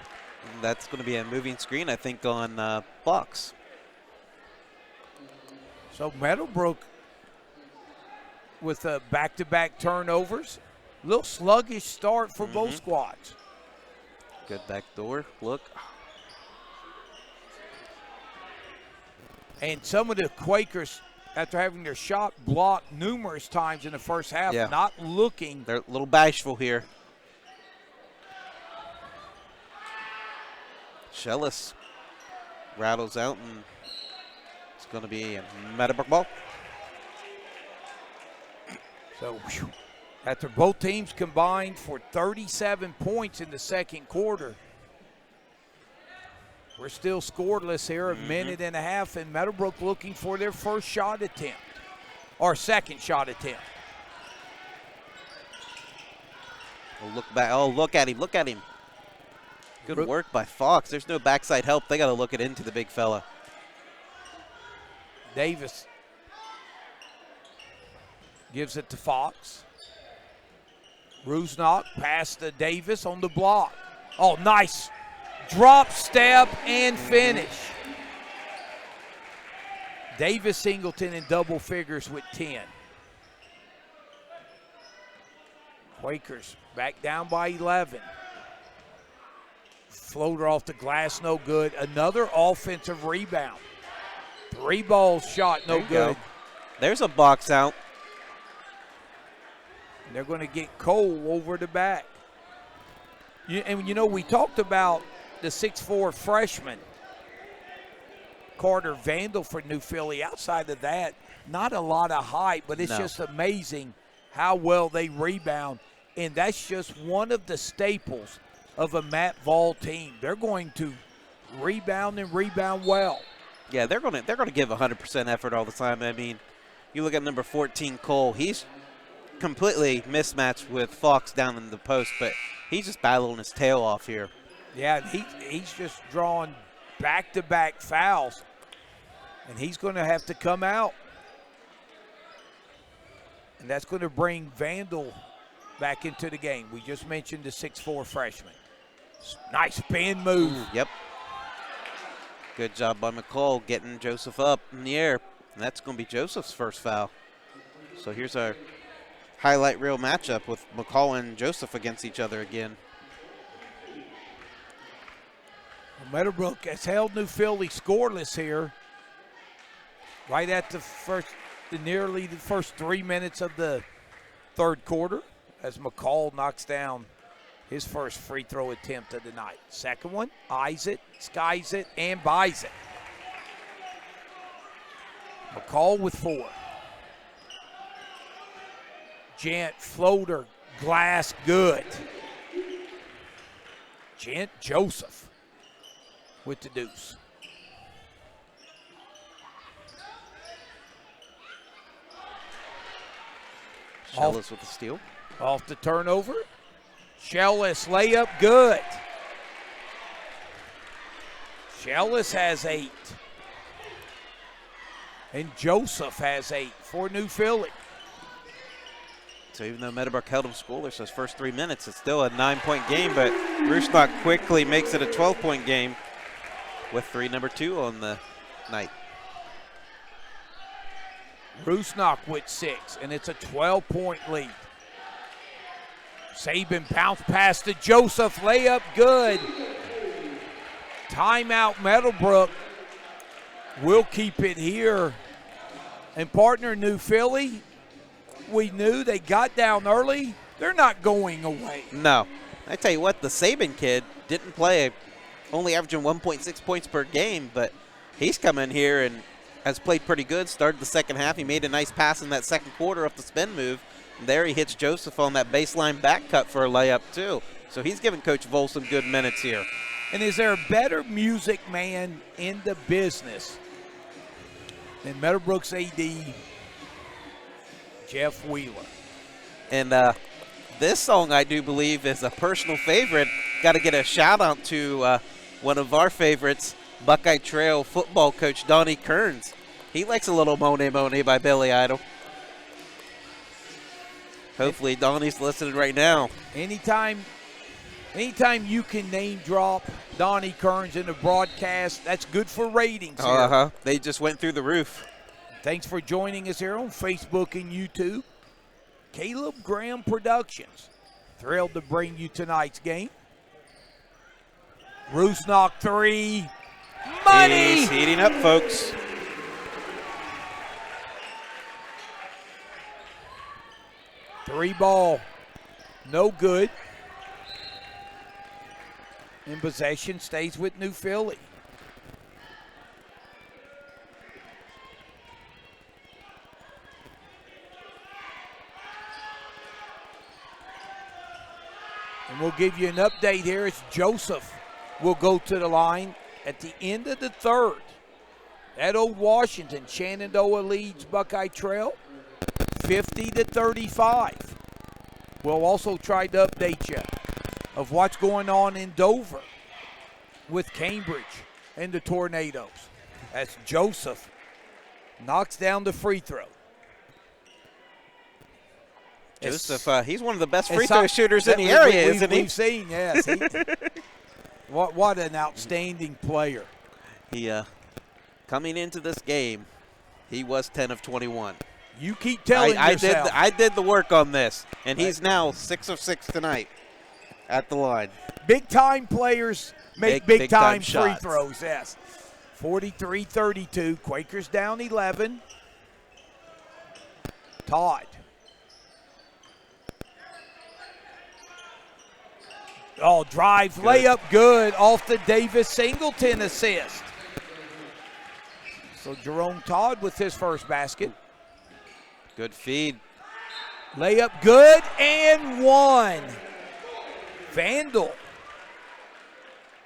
That's going to be a moving screen, I think, on Fox. So Meadowbrook with back-to-back turnovers. A little sluggish start for both squads. Good back door. Look. And some of the Quakers, after having their shot blocked numerous times in the first half, not looking. They're a little bashful here. Shellis rattles out, and it's going to be a Meadowbrook ball. So, after both teams combined for 37 points in the second quarter, we're still scoreless here, a minute and a half, and Meadowbrook looking for their first shot attempt, or second shot attempt. Oh, look back. Oh, look at him. Look at him. Good work by Fox. There's no backside help. They got to look it into the big fella. Davis gives it to Fox. Rusnock past to Davis on the block. Oh, nice. Drop, step, and finish. Davis Singleton in double figures with 10. Quakers back down by 11. Floater off the glass, no good. Another offensive rebound. 3 balls shot, no good. There's a box out. They're going to get Cole over the back. And, you know, we talked about the 6'4 freshman, Carter Vandal for New Philly. Outside of that, not a lot of height, but it's just amazing how well they rebound. And that's just one of the staples of a Matt Vall team. They're going to rebound and rebound well. Yeah, they're going to give 100% effort all the time. I mean, You look at number 14, Cole. He's completely mismatched with Fox down in the post, but he's just battling his tail off here. Yeah, he's just drawing back-to-back fouls, and he's going to have to come out. And that's going to bring Vandal back into the game. We just mentioned the 6'4" freshman. Nice spin move. Yep. Good job by McCall getting Joseph up in the air. And that's going to be Joseph's first foul. So here's our highlight reel matchup with McCall and Joseph against each other again. Well, Meadowbrook has held New Philly scoreless here right at nearly the first 3 minutes of the third quarter as McCall knocks down his first free throw attempt of the night. Second one, eyes it, skies it, and buys it. McCall with 4. Gent, floater, glass, good. Gent, Joseph with the deuce. Shellis with the steal. Off the turnover. Shellis, layup, good. Shellis has 8. And Joseph has 8 for New Philly. So even though Meadowbrook held him scoreless those first 3 minutes, it's still a 9-point game, but Rusnak quickly makes it a 12-point game with number 2 on the night. Rusnak with 6, and it's a 12-point lead. Sabin bounce pass to Joseph, layup good. Timeout Meadowbrook. We'll keep it here. And partner New Philly, we knew they got down early. They're not going away. No. I tell you what, the Sabin kid didn't play, only averaging 1.6 points per game, but he's come in here and has played pretty good. Started the second half. He made a nice pass in that second quarter off the spin move. And there he hits Joseph on that baseline back cut for a layup too. So he's giving Coach Vol some good minutes here. And is there a better music man in the business than Meadowbrook's AD, Jeff Wheeler? And this song, I do believe, is a personal favorite. Got to get a shout out to one of our favorites, Buckeye Trail football coach Donnie Kearns. He likes a little Monet Monet by Billy Idol. Hopefully Donnie's listening right now. Anytime you can name drop Donnie Kearns in the broadcast, that's good for ratings here. They just went through the roof. Thanks for joining us here on Facebook and YouTube. Caleb Graham Productions. Thrilled to bring you tonight's game. Rusnak 3. Money! He's heating up, folks. Three ball. No good. And possession stays with New Philly. And we'll give you an update here. It's Joseph will go to the line at the end of the third. At Old Washington, Shenandoah leads Buckeye Trail 50-35. We'll also try to update you of what's going on in Dover with Cambridge and the Tornadoes. As Joseph knocks down the free throw. Joseph, he's one of the best free throw shooters in the area, isn't he? We've seen, yes. What an outstanding player. He coming into this game, he was 10 of 21. You keep telling yourself. I did the work on this, and he's now 6 of 6 tonight at the line. Big-time players make big-time free shots. throws, yes. 43-32, Quakers down 11. Todd. Oh, drive, layup good off the Davis Singleton assist. So Jerome Todd with his first basket. Good feed. Layup good and one. Vandal.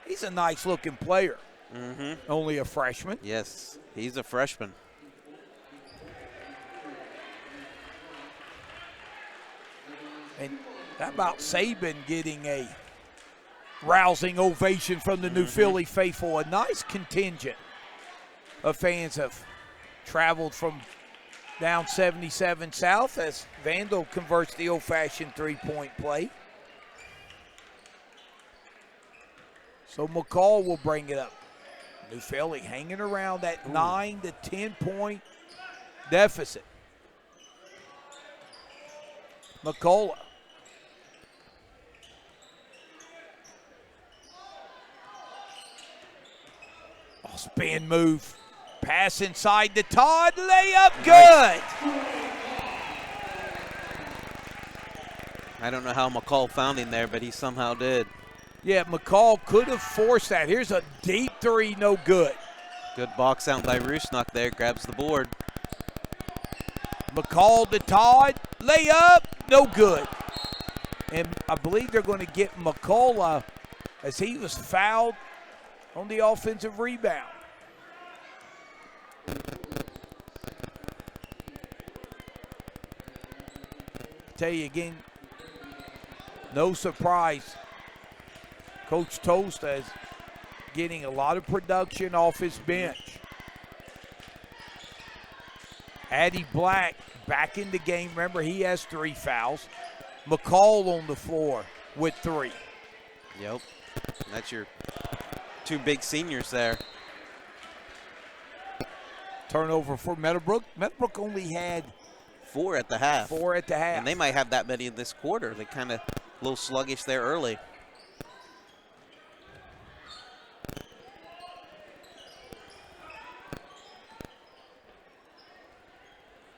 He's a nice-looking player. Mm-hmm. Only a freshman. Yes, he's a freshman. And how about Saban getting a rousing ovation from the New Philly faithful? A nice contingent of fans have traveled from down 77 South as Vandal converts the old-fashioned three-point play. So McCall will bring it up. New Philly hanging around that 9 to 10-point deficit. McCullough. Oh, spin move. Pass inside to Todd. Layup good. I don't know how McCall found him there, but he somehow did. Yeah, McCall could have forced that. Here's a deep three, no good. Good box out by Rusnak there, grabs the board. McCall to Todd. Layup, no good. And I believe they're going to get McCullough as he was fouled on the offensive rebound. Tell you again, no surprise. Coach Tosta is getting a lot of production off his bench. Addy Black back in the game. Remember, he has 3 fouls. McCall on the floor with 3. Yep, that's your 2 big seniors there. Turnover for Meadowbrook. Meadowbrook only had 4 at the half. 4 at the half. And they might have that many in this quarter. They kind of a little sluggish there early.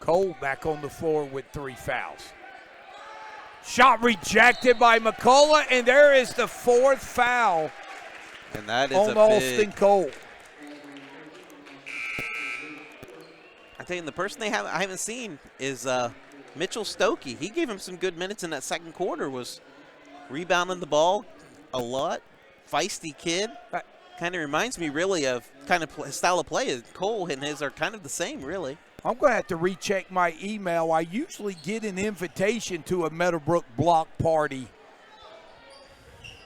Cole back on the floor with 3 fouls. Shot rejected by McCullough, and there is the 4th foul and that is on Austin Cole. I tell you, the person I haven't seen is Mitchell Stokey. He gave him some good minutes in that second quarter, was rebounding the ball a lot. Feisty kid. Kind of reminds me really of kind of style of play. Cole and his are kind of the same, really. I'm going to have to recheck my email. I usually get an invitation to a Meadowbrook block party,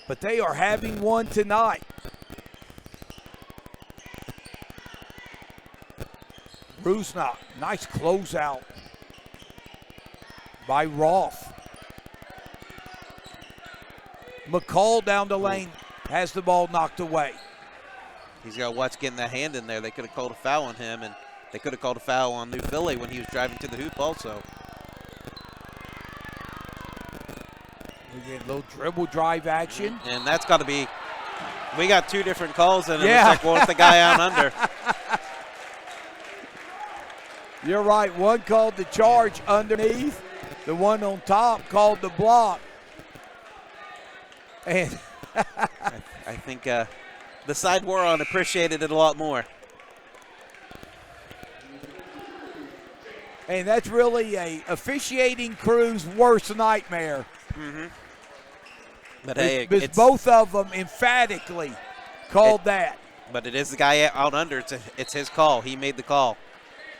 but they are having one tonight. Rusnak, nice closeout by Roth. McCall down the lane has the ball knocked away. He's got to watch getting that hand in there. They could have called a foul on him, and they could have called a foul on New Philly when he was driving to the hoop also. Again, a little dribble drive action. And that's got to be, we got 2 different calls, and it looks like, well, it's the guy out under. You're right. One called the charge underneath. The one on top called the block. And I think the side we're on appreciated it a lot more. And that's really a officiating crew's worst nightmare. But hey, it's both of them emphatically called that. But it is the guy out under. It's his call. He made the call.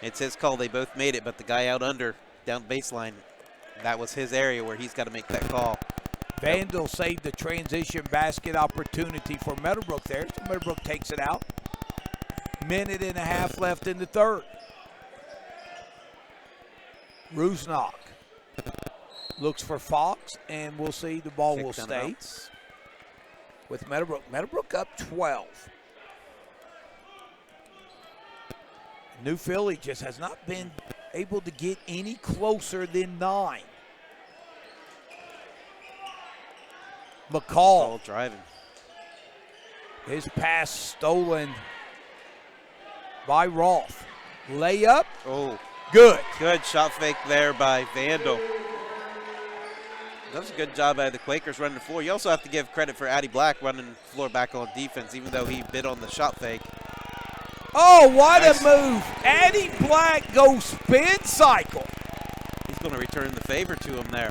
It's his call. They both made it, but the guy out under, down baseline, that was his area where he's got to make that call. Vandal saved the transition basket opportunity for Meadowbrook there. So Meadowbrook takes it out. 1.5 left in the third. Rusnak looks for Fox, and we'll see the ball will stay with Meadowbrook. Meadowbrook up 12. New Philly just has not been able to get any closer than 9. McCall driving. His pass stolen by Roth. Layup. Oh. Good. Good shot fake there by Vandal. That was a good job by the Quakers running the floor. You also have to give credit for Addy Black running the floor back on defense, even though he bid on the shot fake. Oh, what a move. Addy Black goes spin cycle. He's going to return the favor to him there.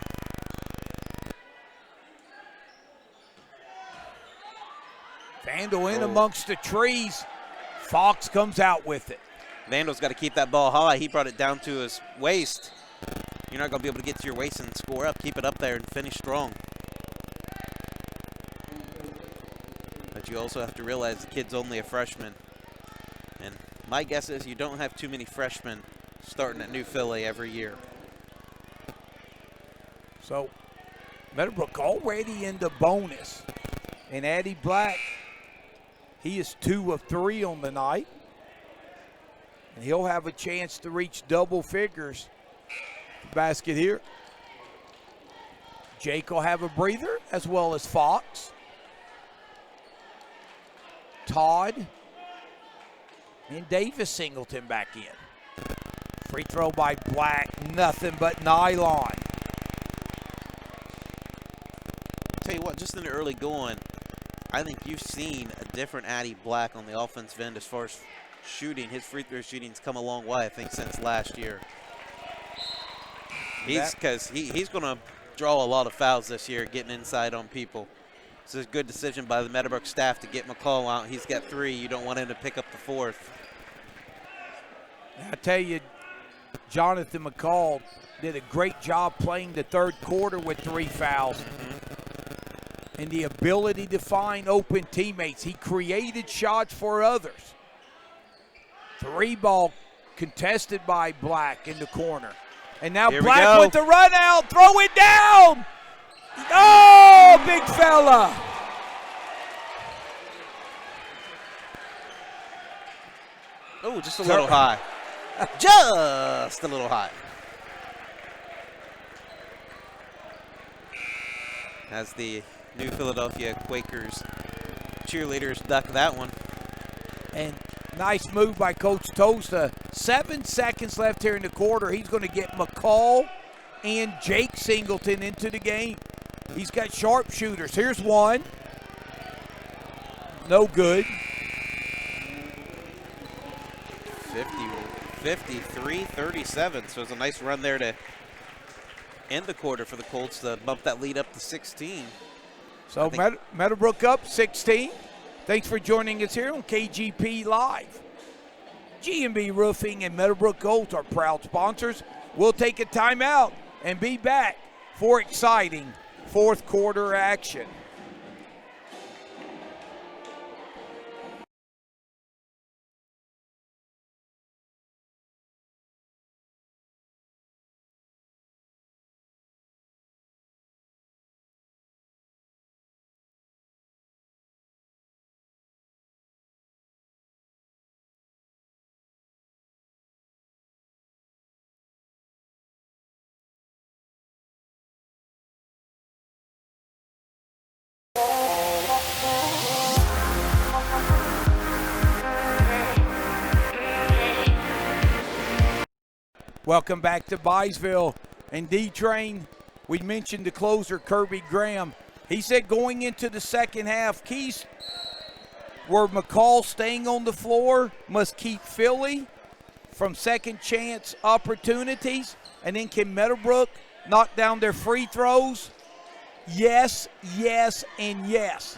Vandal in amongst the trees. Fox comes out with it. Vandal's got to keep that ball high. He brought it down to his waist. you're not going to be able to get to your waist and score up. Keep it up there and finish strong. But you also have to realize the kid's only a freshman. And my guess is you don't have too many freshmen starting at New Philly every year. So Meadowbrook already in the bonus. And Addie Black, he is 2 of 3 on the night. And he'll have a chance to reach double figures. Basket here. Jake will have a breather, as well as Fox. Todd and Davis Singleton back in. Free throw by Black, nothing but nylon. Tell you what, just in the early going, I think you've seen a different Addie Black on the offensive end as far as shooting. His free throw shooting's come a long way, I think, since last year. He's going to draw a lot of fouls this year, getting inside on people. It's a good decision by the Meadowbrook staff to get McCall out. He's got 3. You don't want him to pick up the 4th. I tell you, Jonathan McCall did a great job playing the third quarter with 3 fouls. And the ability to find open teammates. He created shots for others. 3 ball contested by Black in the corner. And now Here Black with the run out. Throw it down. Oh, big fella. Oh, just a little high. Just a little high. As the New Philadelphia Quakers cheerleaders duck that one. And nice move by Coach Tosta. 7 seconds left here in the quarter. He's going to get McCall and Jake Singleton into the game. He's got sharpshooters. Here's one. No good. 53-37. So it's a nice run there to end the quarter for the Colts to bump that lead up to 16. So Meadowbrook up 16. Thanks for joining us here on KGP Live. G&B Roofing and Meadowbrook Gold are proud sponsors. We'll take a timeout and be back for exciting fourth quarter action. Welcome back to Byesville and D-Train. We mentioned the closer, Kirby Graham. He said going into the second half, keys were McCall staying on the floor, must keep Philly from second chance opportunities, and then can Meadowbrook knock down their free throws? Yes, yes, and yes.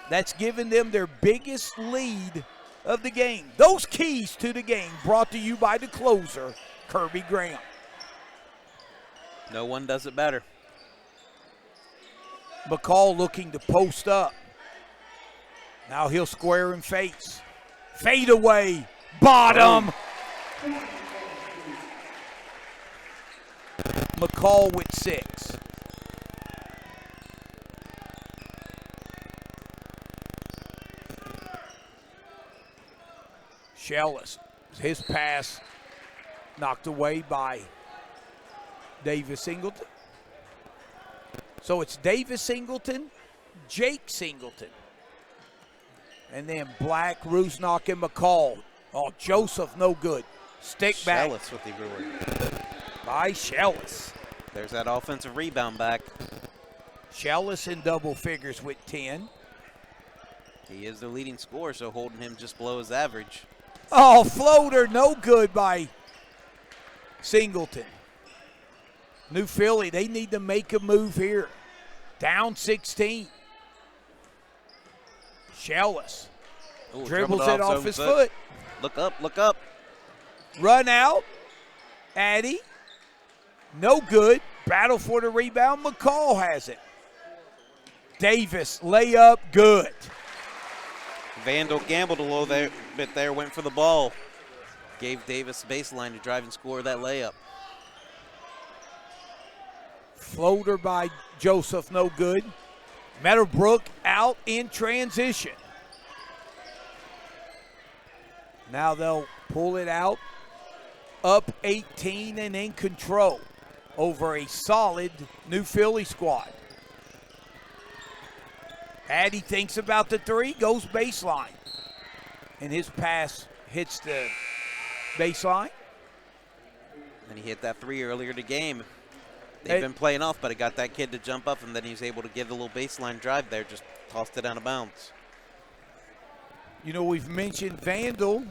That's given them their biggest lead of the game. Those keys to the game brought to you by the closer, Kirby Graham. No one does it better. McCall looking to post up. Now he'll square and face. Fade away. Bottom. McCall with 6. Shellis, his pass knocked away by Davis Singleton. So it's Davis Singleton, Jake Singleton, and then Black, Rusnak, and McCall. Oh, Joseph, no good. Stick back. Shellis with the reward. By Shellis. There's that offensive rebound back. Shellis in double figures with 10. He is the leading scorer, so holding him just below his average. Oh, floater, no good by Singleton. New Philly, they need to make a move here. Down 16. Shellis dribbles it off his foot. Look up, look up. Run out. Addy. No good. Battle for the rebound. McCall has it. Davis, layup, good. Vandal gambled a little bit there, went for the ball. Gave Davis the baseline to drive and score that layup. Floater by Joseph, no good. Meadowbrook out in transition. Now they'll pull it out. Up 18 and in control over a solid New Philly squad. Addy thinks about the three, goes baseline. And his pass hits the baseline. And he hit that three earlier in the game. They've been playing off, but it got that kid to jump up, and then he was able to give a little baseline drive there, just tossed it out of bounds. You know, we've mentioned Vandal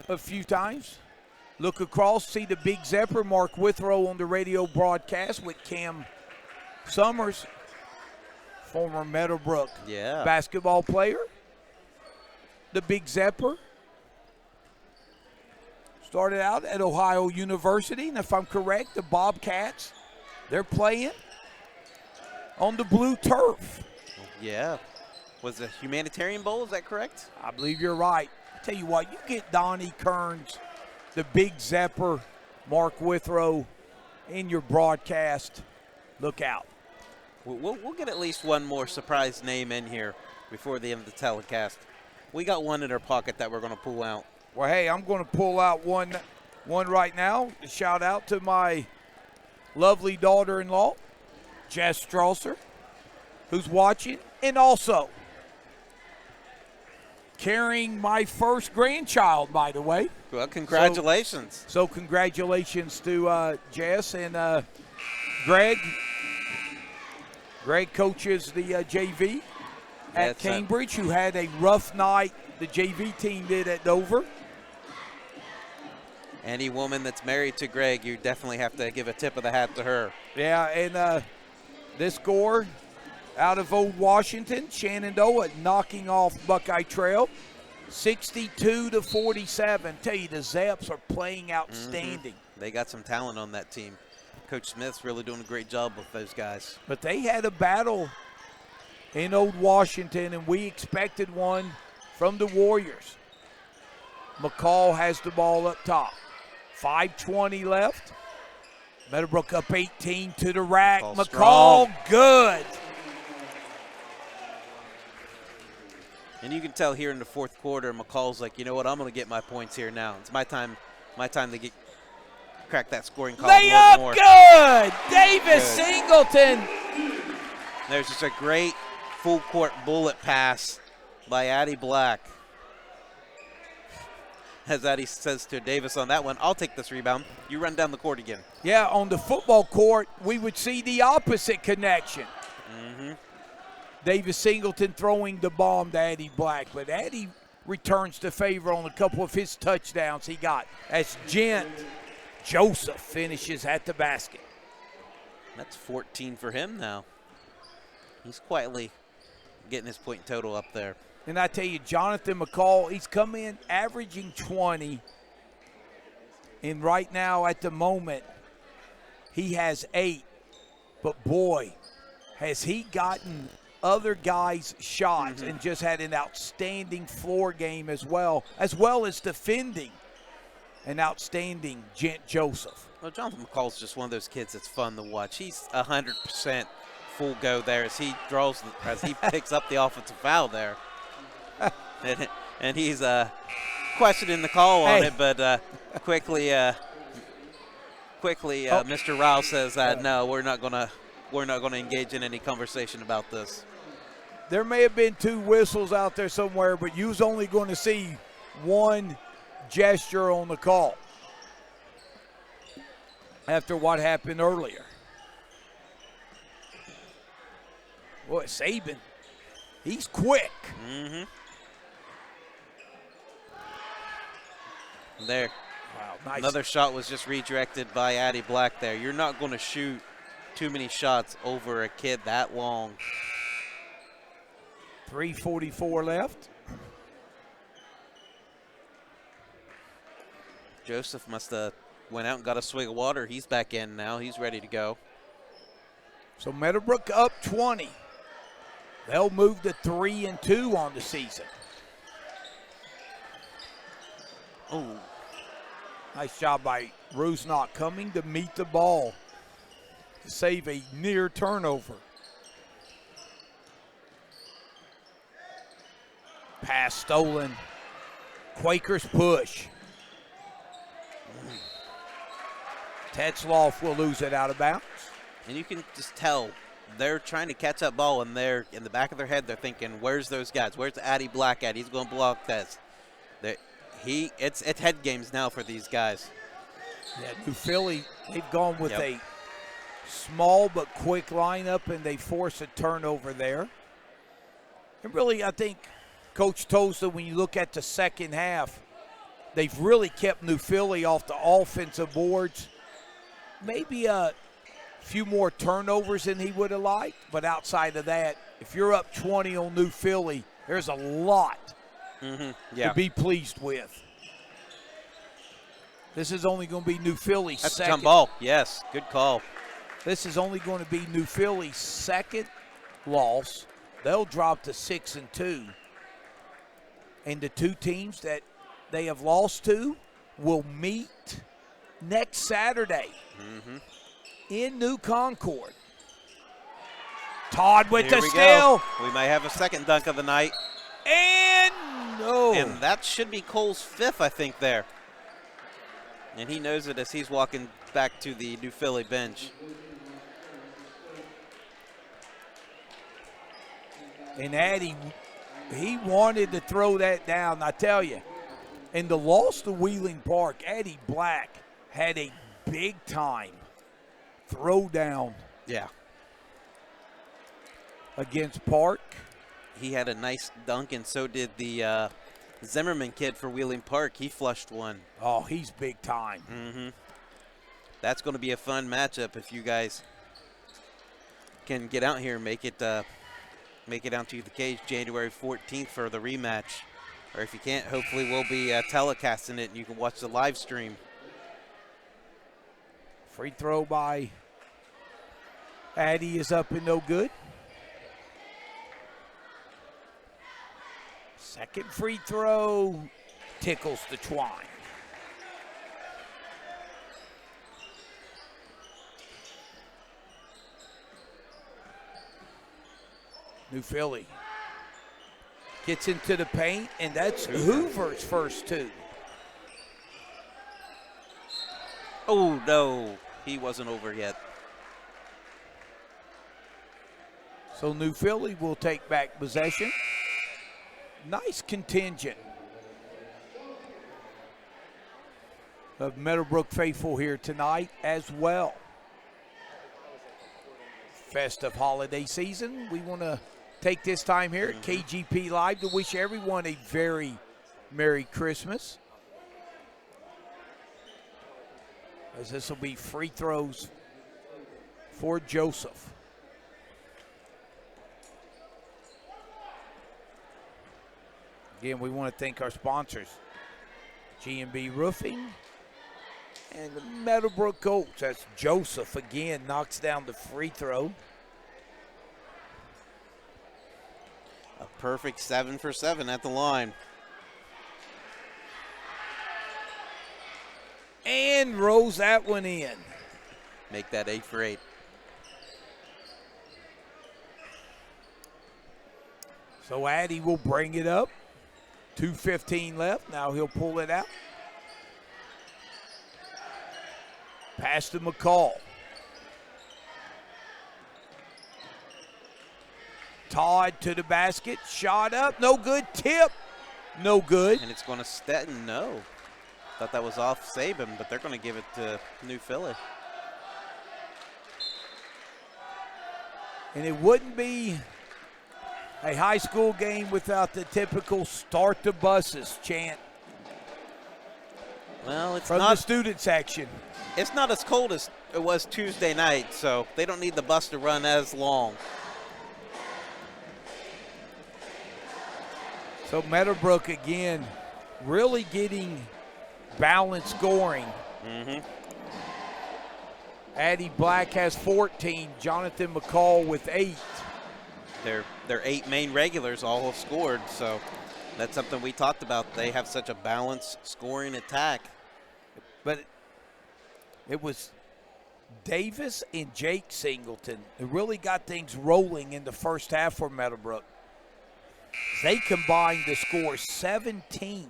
a few times. Look across, see the big Zepper, Mark Withrow on the radio broadcast with Cam Summers, former Meadowbrook basketball player. The big Zepper started out at Ohio University, and if I'm correct, the Bobcats, they're playing on the blue turf. Yeah. Was it Humanitarian Bowl, is that correct? I believe you're right. I tell you what, you get Donnie Kearns, the big Zepper, Mark Withrow in your broadcast. Look out. We'll get at least one more surprise name in here before the end of the telecast. We got one in our pocket that we're going to pull out. Well, hey, I'm going to pull out one right now. Shout out to my lovely daughter-in-law, Jess Strasser, who's watching, and also carrying my first grandchild, by the way. Well, congratulations. So congratulations to Jess and Greg. Greg coaches the JV at Cambridge, who had a rough night. The JV team did at Dover. Any woman that's married to Greg, you definitely have to give a tip of the hat to her. Yeah, and this score out of Old Washington, Shenandoah knocking off Buckeye Trail, 62-47. Tell you, the Zaps are playing outstanding. They got some talent on that team. Coach Smith's really doing a great job with those guys. But they had a battle in Old Washington, and we expected one from the Warriors. McCall has the ball up top. 5:20 left. Meadowbrook up 18 to the rack. McCall good. And you can tell here in the fourth quarter, McCall's like, you know what, I'm going to get my points here now. It's my time to crack that scoring column a little more. Layup good. Davis Singleton. There's just a great full court bullet pass by Addy Black. As Addy says to Davis on that one, I'll take this rebound. You run down the court again. Yeah, on the football court, we would see the opposite connection. Davis Singleton throwing the bomb to Addy Black, but Addy returns the favor on a couple of his touchdowns he got. As Joseph finishes at the basket. That's 14 for him now. He's quietly getting his point total up there. And I tell you, Jonathan McCall, he's come in averaging 20. And right now, at the moment, he has 8. But boy, has he gotten other guys' shots and just had an outstanding floor game as well as defending an outstanding Gent Joseph. Well, Jonathan McCall's just one of those kids that's fun to watch. He's 100% full go there as he picks up the offensive foul there. and he's questioning the call on it, but quickly, Mr. Rao says, "No, we're not gonna engage in any conversation about this." There may have been 2 whistles out there somewhere, but you was only going to see one gesture on the call after what happened earlier. Boy, Saban, he's quick. There. Wow, nice. Another shot was just redirected by Addy Black there. You're not going to shoot too many shots over a kid that long. 3:44 left. Joseph must have went out and got a swig of water. He's back in now. He's ready to go. So Meadowbrook up 20. They'll move to 3-2 on the season. Oh, nice job by Rusnok coming to meet the ball to save a near turnover. Pass stolen. Quakers push. Tetzloff will lose it out of bounds. and you can just tell they're trying to catch that ball, and they're in the back of their head. They're thinking, "Where's those guys? Where's Addy Black at? He's going to block this." It's head games now for these guys. Yeah, New Philly, they've gone with a small but quick lineup, and they force a turnover there. And really, I think Coach Toza, when you look at the second half, they've really kept New Philly off the offensive boards. Maybe a few more turnovers than he would have liked, but outside of that, if you're up 20 on New Philly, there's a lot to be pleased with. This is only going to be New Philly's That's second. a jump ball. Yes, good call. This is only going to be New Philly's second loss. They'll drop to 6-2. And the two teams that they have lost to will meet next Saturday in New Concord. Todd with the steal. We may have a second dunk of the night. And no. And that should be Cole's fifth, I think, there. And he knows it as he's walking back to the New Philly bench. And Addy, he wanted to throw that down, I tell you. In the loss to Wheeling Park, Addy Black had a big-time throw down against Park. He had a nice dunk, and so did the Zimmerman kid for Wheeling Park. He flushed one. Oh, he's big time. That's going to be a fun matchup if you guys can get out here and make it down to the cage January 14th for the rematch. Or if you can't, hopefully we'll be telecasting it and you can watch the live stream. Free throw by Addy is up and no good. Second free throw tickles the twine. New Philly gets into the paint, and that's Hoover's first two. Oh, no. He wasn't over yet. So New Philly will take back possession. Nice contingent of Meadowbrook faithful here tonight as well. Festive holiday season. We want to take this time here at KGP Live to wish everyone a very Merry Christmas. As this will be free throws for Joseph. Again, we want to thank our sponsors, G&B Roofing and the Meadowbrook Oaks. That's Joseph again, knocks down the free throw. A perfect 7 for 7 at the line. And rolls that one in. Make that 8 for 8. So Addy will bring it up. 2:15 left. Now he'll pull it out. Pass to McCall. Todd to the basket. Shot up. No good. Tip. No good. And it's going to Stetton. No. Thought that was off Saban, but they're going to give it to New Philly. And it wouldn't be a high school game without the typical start the buses chant. Well, it's from not the student section. It's not as cold as it was Tuesday night, so they don't need the bus to run as long. So Meadowbrook again really getting balanced scoring Addie Black has 14. Jonathan McCall with 8. Their 8 main regulars all have scored, so that's something we talked about. They have such a balanced scoring attack. But it was Davis and Jake Singleton who really got things rolling in the first half for Meadowbrook. They combined to score 17,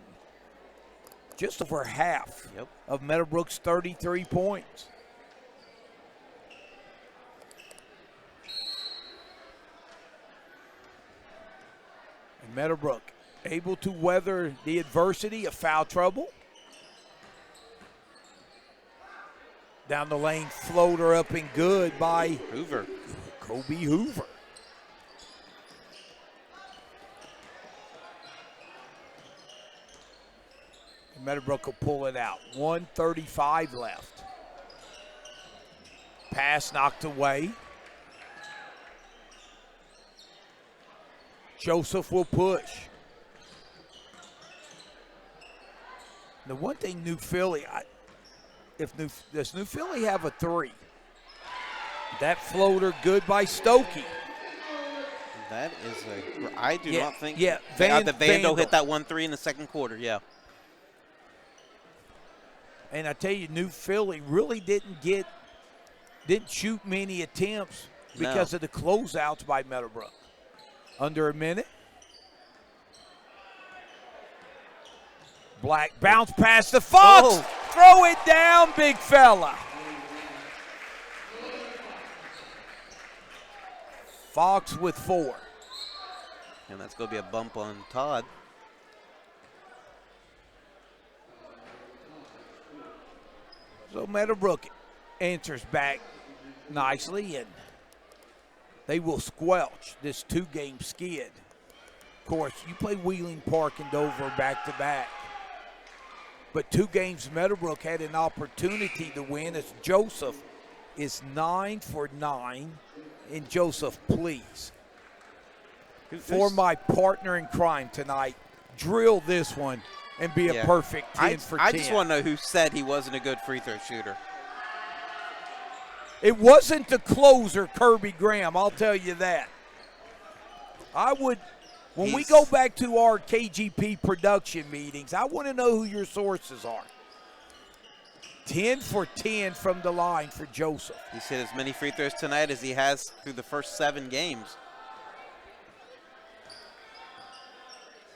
just over half of Meadowbrook's 33 points. And Meadowbrook able to weather the adversity of foul trouble. Down the lane, floater up and good by Hoover. Kobe Hoover. And Meadowbrook will pull it out. 1:35 left. Pass knocked away. Joseph will push. The one thing New Philly, does New Philly have a 3? That floater good by Stokey. That is I do not think. Yeah, Vandal hit that 1-3 in the second quarter, yeah. And I tell you, New Philly really didn't shoot many attempts because of the closeouts by Meadowbrook. Under a minute. Black bounce past the Fox. Oh. Throw it down, big fella. Fox with 4. And that's going to be a bump on Todd. So Meadowbrook answers back nicely, and they will squelch this 2-game skid. Of course, you play Wheeling Park and Dover back-to-back. But 2 games Meadowbrook had an opportunity to win as Joseph is 9 for 9. And Joseph, please, for my partner in crime tonight, drill this one and be a perfect 10 for 10. I just want to know who said he wasn't a good free throw shooter. It wasn't the closer, Kirby Graham, I'll tell you that. When we go back to our KGP production meetings, I want to know who your sources are. 10 for 10 from the line for Joseph. He's hit as many free throws tonight as he has through the first 7 games.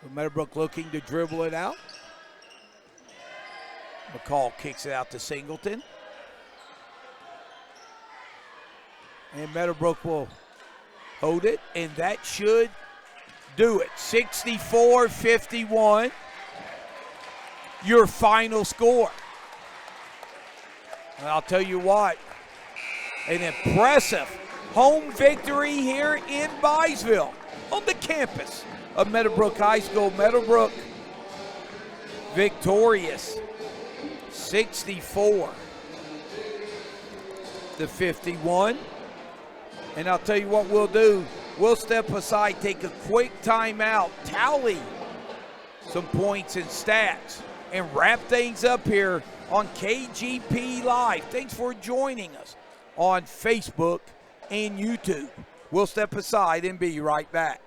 So Meadowbrook looking to dribble it out. McCall kicks it out to Singleton. And Meadowbrook will hold it, and that should do it. 64-51, your final score. And I'll tell you what, an impressive home victory here in Byesville on the campus of Meadowbrook High School. Meadowbrook victorious 64-51. And I'll tell you what we'll do. We'll step aside, take a quick timeout, tally some points and stats, and wrap things up here on KGP Live. Thanks for joining us on Facebook and YouTube. We'll step aside and be right back.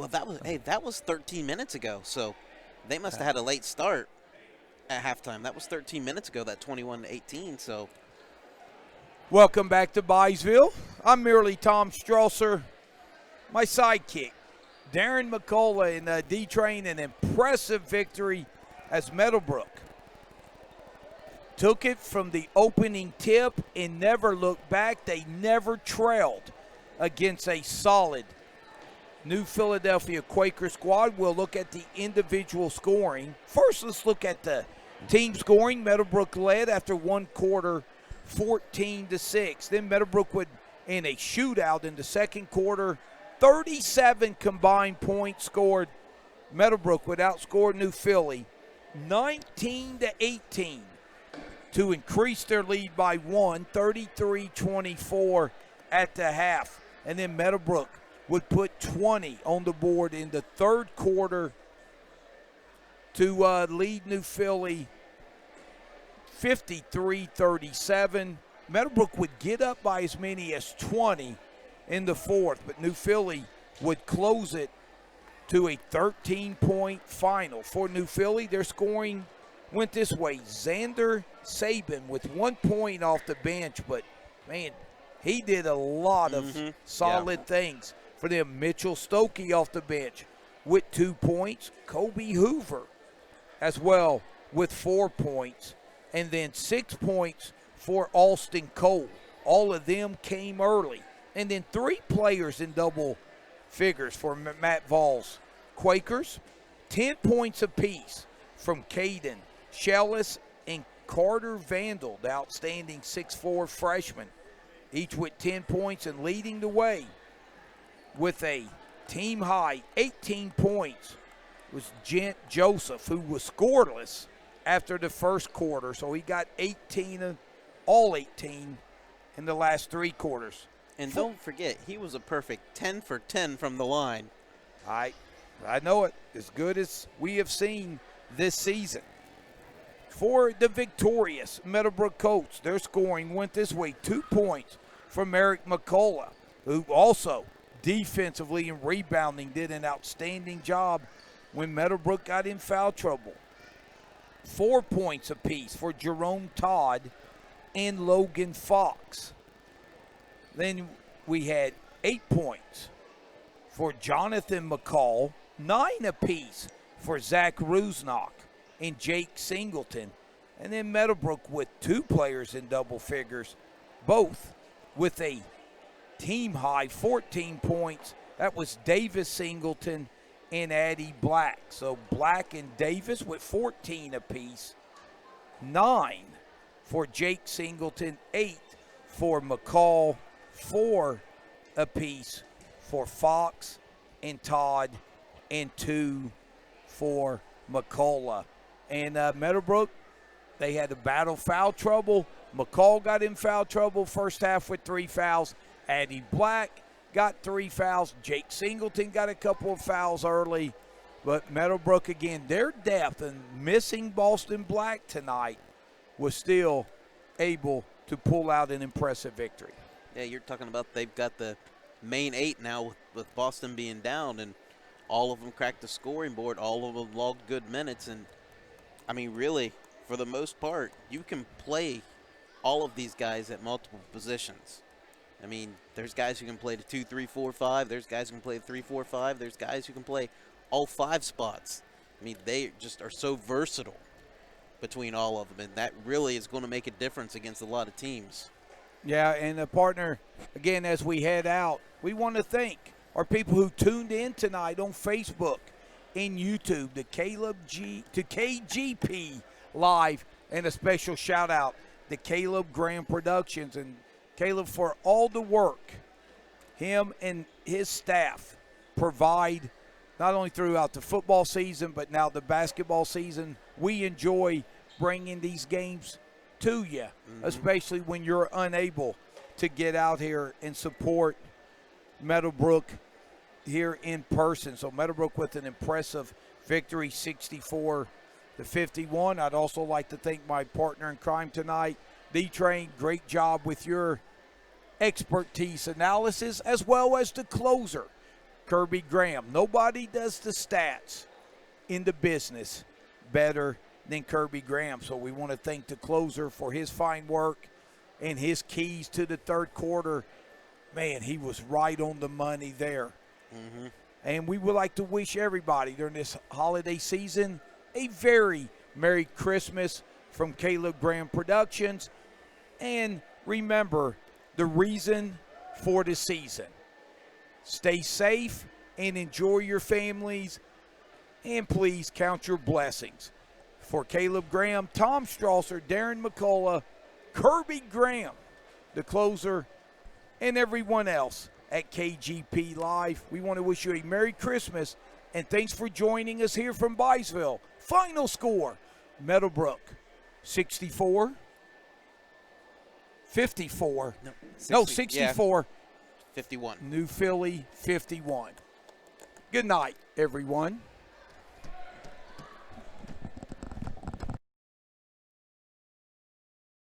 Well, that was 13 minutes ago, so they must have had a late start at halftime. That was 13 minutes ago, that 21-18, so. Welcome back to Byesville. I'm merely Tom Strasser. My sidekick, Darren McCullough in D-Train, an impressive victory as Meadowbrook took it from the opening tip and never looked back. They never trailed against a solid New Philadelphia Quaker squad. We'll look at the individual scoring. First, let's look at the team scoring. Meadowbrook led after one quarter, 14-6. Then Meadowbrook would, in a shootout in the second quarter, 37 combined points scored. Meadowbrook would outscore New Philly 19-18 to increase their lead by one, 33-24 at the half. And then Meadowbrook would put 20 on the board in the third quarter to lead New Philly 53-37. Meadowbrook would get up by as many as 20 in the fourth, but New Philly would close it to a 13-point final. For New Philly, their scoring went this way. Xander Sabin with 1 point off the bench, but, man, he did a lot of solid things for them. Mitchell Stokey off the bench with 2 points. Kobe Hoover as well with 4 points. And then 6 points for Austin Cole. All of them came early. And then 3 players in double figures for Matt Vols. Quakers, 10 points apiece from Caden Shellis and Carter Vandal, the outstanding 6'4" freshman, each with 10 points and leading the way with a team-high 18 points was Gent Joseph, who was scoreless after the first quarter. So he got 18, all 18 in the last 3 quarters. And don't forget, he was a perfect 10 for 10 from the line. I know it. As good as we have seen this season. For the victorious Meadowbrook Colts, their scoring went this way. 2 points from Eric McCullough, who also defensively and rebounding did an outstanding job when Meadowbrook got in foul trouble. 4 points apiece for Jerome Todd and Logan Fox. Then we had 8 points for Jonathan McCall, 9 apiece for Zach Rusnock and Jake Singleton. And then Meadowbrook with 2 players in double figures, both with a team-high 14 points. That was Davis Singleton and Addie Black. So Black and Davis with 14 apiece. 9 for Jake Singleton, 8 for McCall, 4 apiece for Fox and Todd, and 2 for McCullough. And Meadowbrook, they had to battle foul trouble. McCall got in foul trouble first half with 3 fouls. Addie Black got 3 fouls. Jake Singleton got a couple of fouls early. But Meadowbrook, again, their depth and missing Boston Black tonight was still able to pull out an impressive victory. Yeah, you're talking about they've got the main 8 now with Boston being down, and all of them cracked the scoring board. All of them logged good minutes. And, I mean, really, for the most part, you can play all of these guys at multiple positions. I mean, there's guys who can play the 2, 3, 4, 5. There's guys who can play 3, 4, 5. There's guys who can play all 5 spots. I mean, they just are so versatile between all of them, and that really is going to make a difference against a lot of teams. Yeah, and a partner, again, as we head out, we want to thank our people who tuned in tonight on Facebook and YouTube to KGP Live, and a special shout-out to Caleb Graham Productions. And Caleb, for all the work him and his staff provide, not only throughout the football season, but now the basketball season. We enjoy bringing these games to you, especially when you're unable to get out here and support Meadowbrook here in person. So Meadowbrook with an impressive victory, 64-51. I'd also like to thank my partner in crime tonight, D-Train. Great job with your expertise analysis, as well as the closer, Kirby Graham. Nobody does the stats in the business better than Kirby Graham. So we want to thank the closer for his fine work and his keys to the third quarter. Man, he was right on the money there. Mm-hmm. And we would like to wish everybody during this holiday season a very Merry Christmas from Caleb Graham Productions. And remember the reason for the season. Stay safe and enjoy your families. And please count your blessings. For Caleb Graham, Tom Strasser, Darren McCullough, Kirby Graham, the closer, and everyone else at KGP Live, we want to wish you a Merry Christmas, and thanks for joining us here from Byesville. Final score, Meadowbrook 64, 54, no, 64, yeah, 51. New Philly 51. Good night, everyone.